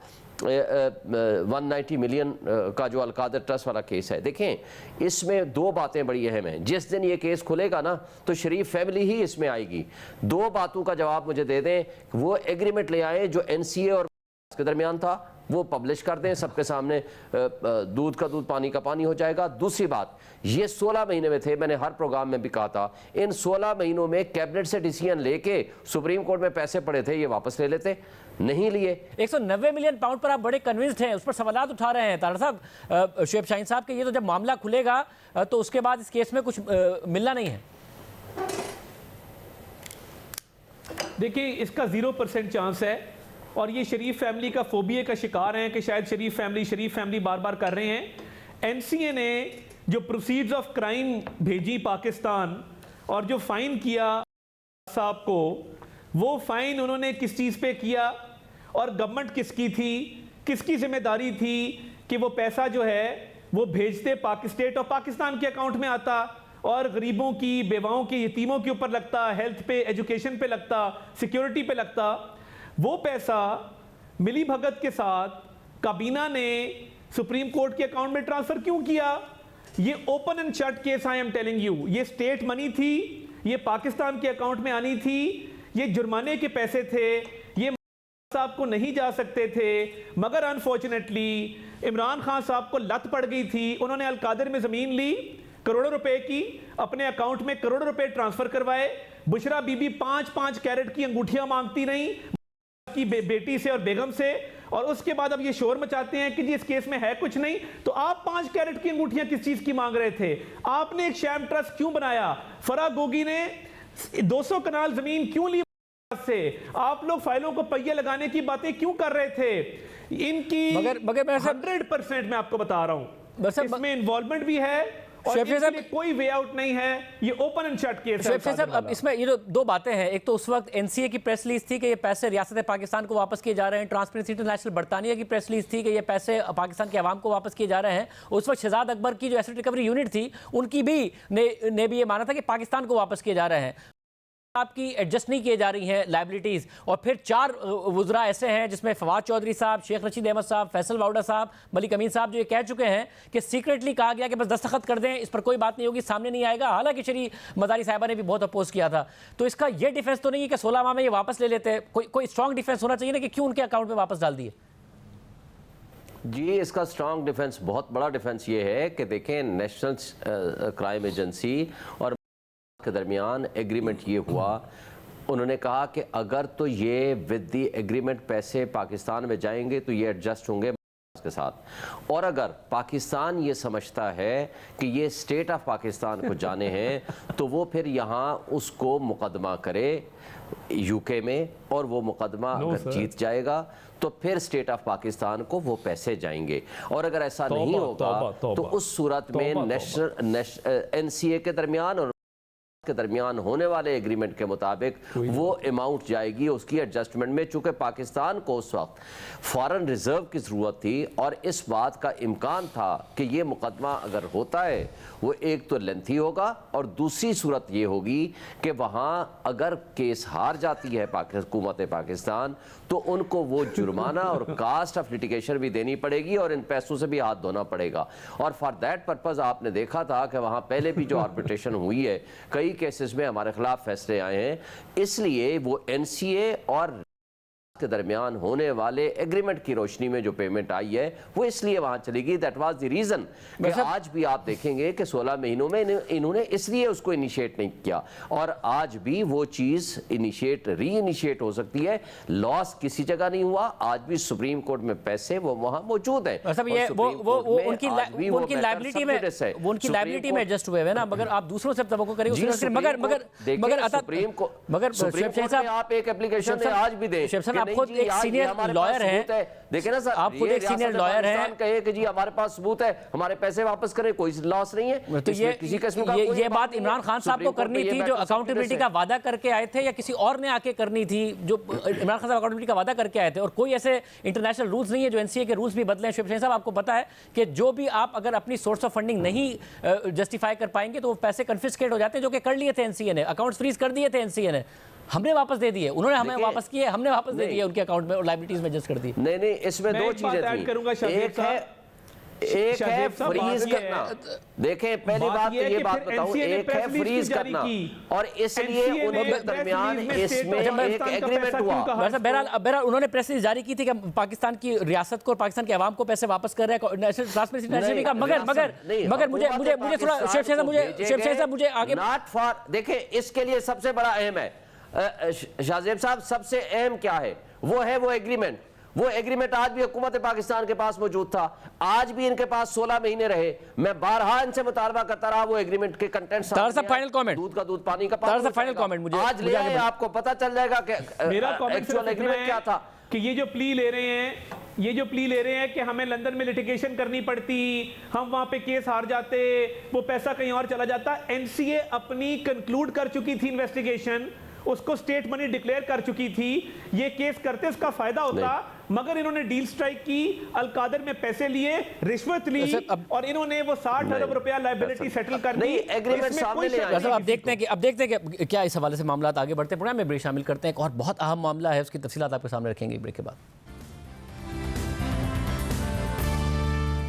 190 मिलियन का जो अलकादर ट्रस्ट वाला केस है, देखें इसमें दो बातें बड़ी अहम हैं। जिस दिन ये केस खुलेगा ना तो शरीफ फैमिली ही इसमें आएगी। दो बातों का जवाब मुझे दे दें, वो एग्रीमेंट ले आए जो NCA और के दरमियान था, वो पब्लिश कर दें सबके सामने, दूध का दूध पानी का पानी हो जाएगा। दूसरी बात, ये 16 महीने में थे, मैंने हर प्रोग्राम में भी कहा था, इन 16 महीनों में कैबिनेट से डिसीजन लेके सुप्रीम कोर्ट में पैसे पड़े थे, ये वापस ले लेते, नहीं लिए। 190 मिलियन पाउंड पर आप बड़े कन्विंस्ड हैं, उस पर सवालात उठा रहे हैं तारा साहब, शुएब शाहीन साहब के, ये तो जब मामला खुलेगा तो उसके बाद इस केस में कुछ मिलना नहीं है। देखिए, इसका 0% चांस है, और ये शरीफ फैमिली का फोबिया का शिकार हैं कि शायद शरीफ फैमिली बार बार कर रहे हैं। NCA ने जो प्रोसीड्स ऑफ क्राइम भेजी पाकिस्तान और जो फाइन किया साहब को, वो फाइन उन्होंने किस चीज़ पे किया और गवर्नमेंट किसकी थी, किसकी जिम्मेदारी थी कि वो पैसा जो है वो भेजते स्टेट ऑफ पाकिस्तान के अकाउंट में आता और गरीबों की, बेवाओं की, यतीमों के ऊपर लगता, हेल्थ पे, एजुकेशन पे लगता, सिक्योरिटी पे लगता। वो पैसा मिली भगत के साथ काबीना ने सुप्रीम कोर्ट के अकाउंट में ट्रांसफर क्यों किया? ये open and shut case, I am telling you. ये स्टेट मनी थी, ये पाकिस्तान के अकाउंट में आनी थी, ये जुर्माने के पैसे थे, ये साहब को नहीं जा सकते थे, मगर अनफॉर्चुनेटली इमरान खान साहब को लत पड़ गई थी। उन्होंने अलकादर में जमीन ली, करोड़ों रुपए की, अपने अकाउंट में करोड़ों रुपए ट्रांसफर करवाए। बुशरा बीबी 5-5 कैरेट की अंगूठियां मांगती रही की बेटी से और बेगम से, और उसके बाद अब ये शोर मचाते हैं कि जी इस केस में है कुछ नहीं। तो आप 5 कैरेट की अंगूठियां किस चीज की मांग रहे थे? आपने एक शैम ट्रस्ट क्यों बनाया? फराह गोगी ने 200 कनाल जमीन क्यों ली से? आप लोग फाइलों को पहिए लगाने की बातें क्यों कर रहे थे? इनकी मगर 100% मैं आपको बता रहा हूं, इसमें इन्वॉल्वमेंट भी है और इसके लिए कोई वे आउट नहीं है। ये ओपन एंड शट केस है। साहब, अब इसमें ये जो दो बातें हैं, एक तो उस वक्त एनसीए की प्रेस रिलीज थी कि ये पैसे रियासत पाकिस्तान को वापस किए जा रहे हैं, ट्रांसपेरेंसी इंटरनेशनल बरतानिया की प्रेस रिलीज थी कि ये पैसे पाकिस्तान के अवाम को वापस किए जा रहे हैं। उस वक्त शहजाद अकबर की जो एसेट रिकवरी यूनिट थी, उनकी भी ने भी ये माना था कि पाकिस्तान को वापस किए जा रहे हैं, आपकी एडजस्ट नहीं किए जा रही हैं लायबिलिटीज। और फिर 4 वुज़रा ऐसे हैं जिसमें फवाद चौधरी साहब, शेख रशीद अहमद साहब, फैसल वाउडा साहब, मलिक अमीन साहब, जो ये कह चुके हैं कि सीक्रेटली कहा गया कि बस दस्तखत कर दें, इस पर कोई बात नहीं होगी, सामने नहीं आएगा। हालांकि शरी मदारी साहिबा ने भी बहुत अपोज किया था। तो इसका ये डिफेंस तो नहीं है कि 16 माह में ये वापस ले लेते? कोई स्ट्रॉन्ग डिफेंस होना चाहिए ना कि क्यों उनके अकाउंट में वापस डाल दिए? जी, इसका स्ट्रॉन्ग डिफेंस, बहुत बड़ा डिफेंस ये है कि देखें, नेशनल क्राइम एजेंसी और के दरमियान एग्रीमेंट ये हुआ, उन्होंने कहा कि अगर तो ये विद द एग्रीमेंट पैसे पाकिस्तान में जाएंगे तो ये एडजस्ट होंगे के साथ, और अगर पाकिस्तान ये समझता है कि ये स्टेट ऑफ पाकिस्तान को जाने हैं तो वो फिर यहाँ उसको मुकदमा करे यूके में, और वो मुकदमा अगर जीत जाएगा तो फिर स्टेट ऑफ पाकिस्तान को वो पैसे जाएंगे। और अगर ऐसा नहीं होगा तो उस सूरत में नेशनल एनसीए के दरमियान और के दरमियान होने वाले एग्रीमेंट के मुताबिक वो अमाउंट जाएगी उसकी एडजस्टमेंट में। चूंकि पाकिस्तान को उस वक्त फॉरेन रिजर्व की ज़रूरत थी और इस बात का इम्कान था कि ये मुकदमा अगर होता है वो एक तो लेंथी होगा और दूसरी सूरत ये होगी कि वहाँ अगर केस हार जाती है हुकूमत पाकिस्तान तो उनको वो जुर्माना और कास्ट ऑफ लिटिगेशन भी देनी पड़ेगी और इन पैसों से भी हाथ धोना पड़ेगा। और फॉर दैट पर्पज़ आपने देखा था कि वहाँ पहले भी जो आर्बिट्रेशन हुई है, कई केसेस में हमारे खिलाफ फैसले आए हैं, इसलिए वो एनसीए और के दरमियान होने वाले एग्रीमेंट की रोशनी में जो पेमेंट आई है वो इसलिए वहां चलेगी। दैट वाज द रीजन कि आज भी आप देखेंगे कि 16 महीनों में इन्होंने इसलिए उसको इनिशिएट नहीं किया, और आज भी वो चीज री इनिशिएट हो सकती है। लॉस किसी जगह नहीं हुआ, आज भी सुप्रीम कोर्ट में पैसे वो वहां मौजूद है। उनकी लायबिलिटी में एडजस्ट हुए हैं ना, मगर आप दूसरों से तवक्को करेंगे। मगर आप एक एप्लीकेशन आज भी दें, आप खुद एक सीनियर लॉयर हैं, देखें ना सर, आप खुद एक सीनियर लॉयर हैं, कहे कि जी हमारे पास सबूत है, हमारे पैसे वापस करें, कोई लॉस नहीं है। तो ये बात इमरान खान साहब को करनी थी जो अकाउंटेबिलिटी का वादा करके आए थे, या किसी और ने आके करनी थी जो इमरान खान साहब अकाउंटेबिलिटी का वादा करके आए थे? और कोई ऐसे इंटरनेशनल रूल्स नहीं है जो एनसीए के रूल्स भी बदले हैं। शिवसेना साहब, आपको पता है कि जो भी आप अगर अपनी सोर्स ऑफ फंडिंग नहीं जस्टिफाई कर पाएंगे तो वो पैसे कन्फिस्केट हो जाते हैं, जो कि कर लिए थे एनसीए ने, अकाउंट्स फ्रीज कर दिए थे एनसीए ने, हमने वापस दे दिए, उन्होंने हमें वापस किए, हमने वापस दे दिए उनके अकाउंट में और लायबिलिटीज में एडजस्ट कर दी। नहीं, इसमें दो चीजें थी, एक है फ्रीज करना। देखें, पहली बात तो ये बात बताऊं, एक है फ्रीज करना और इसलिए उनके दरमियान इसमें एक एग्रीमेंट हुआ। बहरहाल उन्होंने प्रेस रिलीज जारी की थी कि पाकिस्तान की रियासत को और पाकिस्तान के अवाम को पैसे वापस कर रहे हैं नेशनल ट्रांसपेरेंसी इंटरनेशनल का। मगर मुझे थोड़ा शिवसेना साहब मुझे आगे नॉट फॉर, देखें इसके लिए सबसे बड़ा अहम है शाहजेब साहब, सबसे अहम क्या है? वो है वो एग्रीमेंट। वो एग्रीमेंट आज भी हुकूमत पाकिस्तान के पास मौजूद था, आज भी इनके पास 16 महीने रहे। मैं बारहा इनसे मुतालबा करता रहा वो एग्रीमेंट के कंटेंट फाइनल कमेंट, दूध का दूध पानी का पानी, फाइनल कमेंट मुझे आज ले आए, आपको पता चल जाएगा कि एक्चुअल एग्रीमेंट क्या था। कि ये जो प्ली ले रहे हैं कि हमें लंदन में लिटिगेशन करनी पड़ती, हम वहां पे केस हार जाते, वो पैसा कहीं और चला जाता। एनसीए अपनी कंक्लूड कर चुकी थी इन्वेस्टिगेशन, उसको स्टेट मनी डिक्लेयर कर चुकी थी, ये केस करते उसका फायदा होता, मगर इन्होंने डील स्ट्राइक की, अलकादर में पैसे लिए, रिश्वत ली और इन्होंने वो 60 अरब रुपया लायबिलिटी सेटल कर दी। एग्रीमेंट सामने ले आए। अब देखते हैं कि क्या इस हवाले से मामला आगे बढ़ते हैं। प्रोग्राम में ब्रेक शामिल करते हैं। एक और बहुत अहम मामला है, उसकी तफसीलात आपके सामने रखेंगे ब्रेक के बाद।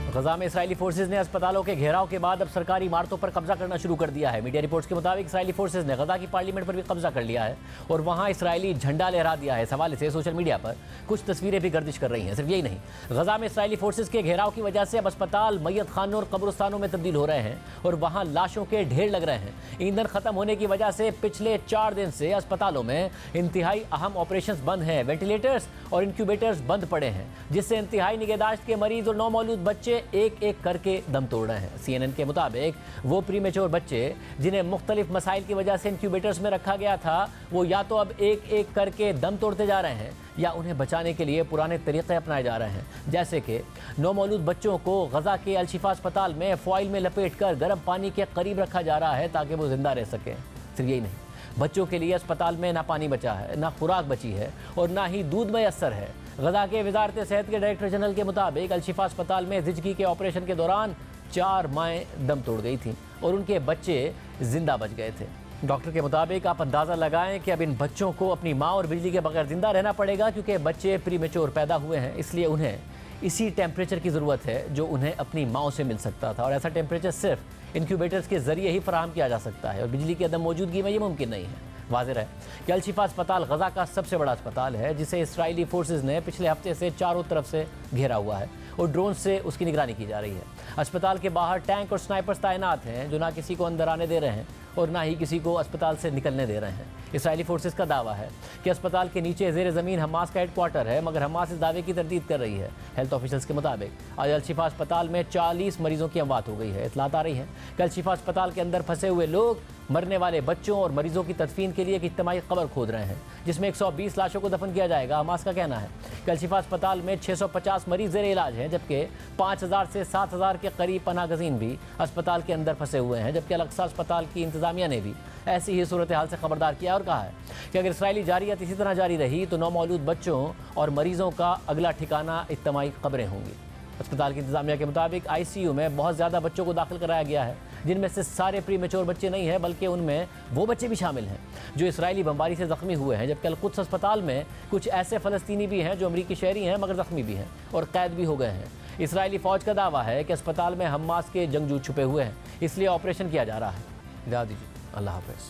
गजा में इस्राएली फोर्सेज ने अस्पतालों के घेराव के बाद अब सरकारी इमारतों पर कब्जा करना शुरू कर दिया है। मीडिया रिपोर्ट्स के मुताबिक इस्राएली फोर्सेज ने गजा की पार्लियामेंट पर भी कब्जा कर लिया है और वहां इस्राएली झंडा लहरा दिया है। इस हवाले से सोशल मीडिया पर कुछ तस्वीरें भी गर्दिश कर रही हैं। सिर्फ यही नहीं, गजा में इस्राएली फोर्सेज के घेराव की वजह से अब अस्पताल मैयत खानों और कब्रिस्तानों में तब्दील हो रहे हैं और वहां लाशों के ढेर लग रहे हैं। ईंधन खत्म होने की वजह से पिछले 4 दिन से अस्पतालों में इंतहाई अहम ऑपरेशंस बंद हैं। वेंटिलेटर्स और इंक्यूबेटर्स बंद पड़े हैं, जिससे इंतहाई निगहदाश्त के मरीज और नौमौलूद बच्चे एक एक करके दम तोड़ रहे हैं। CNN के मुताबिक वो प्रीमेच्योर बच्चे जिन्हें मुख्तलिफ मसाइल की वजह से इंक्यूबेटर्स में रखा गया था, वो या तो अब एक एक करके दम तोड़ते जा रहे हैं या उन्हें बचाने के लिए पुराने तरीके अपनाए जा रहे हैं, जैसे कि नौमौलूद बच्चों को गजा के अल-शिफा अस्पताल में फॉइल में लपेटकर गर्म पानी के करीब रखा जा रहा है ताकि वो जिंदा रह सकें। सिर्फ यही नहीं, बच्चों के लिए अस्पताल में ना पानी बचा है, ना खुराक बची है और ना ही दूध मैसर है। गजा के वजारत सेहत के डायरेक्टर जनरल के मुताबिक अल-शिफा अस्पताल में ज़िंदगी के ऑपरेशन के दौरान 4 माएँ दम तोड़ गई थीं और उनके बच्चे जिंदा बच गए थे। डॉक्टर के मुताबिक आप अंदाज़ा लगाएं कि अब इन बच्चों को अपनी माँ और बिजली के बगैर जिंदा रहना पड़ेगा, क्योंकि बच्चे प्रीमेच्योर पैदा हुए हैं, इसलिए उन्हें इसी टेम्परेचर की ज़रूरत है जो उन्हें अपनी माँ से मिल सकता था और ऐसा टेम्परेचर सिर्फ इंक्यूबेटर्स के ज़रिए ही फराहम किया जा सकता है और बिजली की अदम मौजूदगी में ये मुमकिन नहीं है। वाज़ेह है कि अल-शिफा अस्पताल गजा का सबसे बड़ा अस्पताल है, जिसे इसराइली फोर्सेज ने पिछले हफ्ते से चारों तरफ से घेरा हुआ है और ड्रोन से उसकी निगरानी की जा रही है। अस्पताल के बाहर टैंक और स्नाइपर्स तैनात हैं जो ना किसी को अंदर आने दे रहे हैं और ना ही किसी को अस्पताल से निकलने दे रहे हैं। इसराइली फोर्सेज का दावा है कि अस्पताल के नीचे ज़ेर ज़मीन हमास का हेडक्वार्टर है, मगर हमास इस दावे की तरदीद कर रही है। हेल्थ ऑफिशियल्स के मुताबिक आज अल-शिफा अस्पताल में 40 मरीजों की अमवात हो गई है। इतलात आ रही है कि अल-शिफा अस्पताल के अंदर फंसे हुए लोग मरने वाले बच्चों और मरीजों की तदफीन के लिए एक इज्तिमाई कब्र खोद रहे हैं, जिसमें 120 लाशों को दफन किया जाएगा। हमास का कहना है कि अल-शिफा अस्पताल में 650 मरीज ज़ेर इलाज हैं, जबकि 5000 से 7000 के करीब पनाहगज़ीन भी अस्पताल के अंदर फंसे हुए हैं। जबकि अल-अक्सा अस्पताल की इंतज़ामिया ने भी ऐसी ही सूरत हाल से खबरदार किया और कहा है कि अगर इसराइली जारियत इसी तरह जारी रही तो नौमौलूद बच्चों और मरीजों का अगला ठिकाना इज्तिमाई कब्रें होंगी। अस्पताल की इंतजामिया के मुताबिक ICU में बहुत ज़्यादा बच्चों को दाखिल कराया गया है, जिनमें से सारे प्रीमेच्योर बच्चे नहीं हैं, बल्कि उनमें वो बच्चे भी शामिल हैं जो इसराइली बमबारी से ज़ख्मी हुए हैं। जबकि अल-कुद्स अस्पताल में कुछ ऐसे फ़लस्तीनी भी हैं जो अमरीकी शहरी हैं मगर ज़ख्मी भी हैं और कैद भी हो गए हैं। इसराइली फ़ौज का दावा है कि अस्पताल में हमास के जंगजू छुपे हुए हैं, इसलिए ऑपरेशन किया जा रहा है। इजाज़त दीजिए, अल्लाह हाफ़िज़।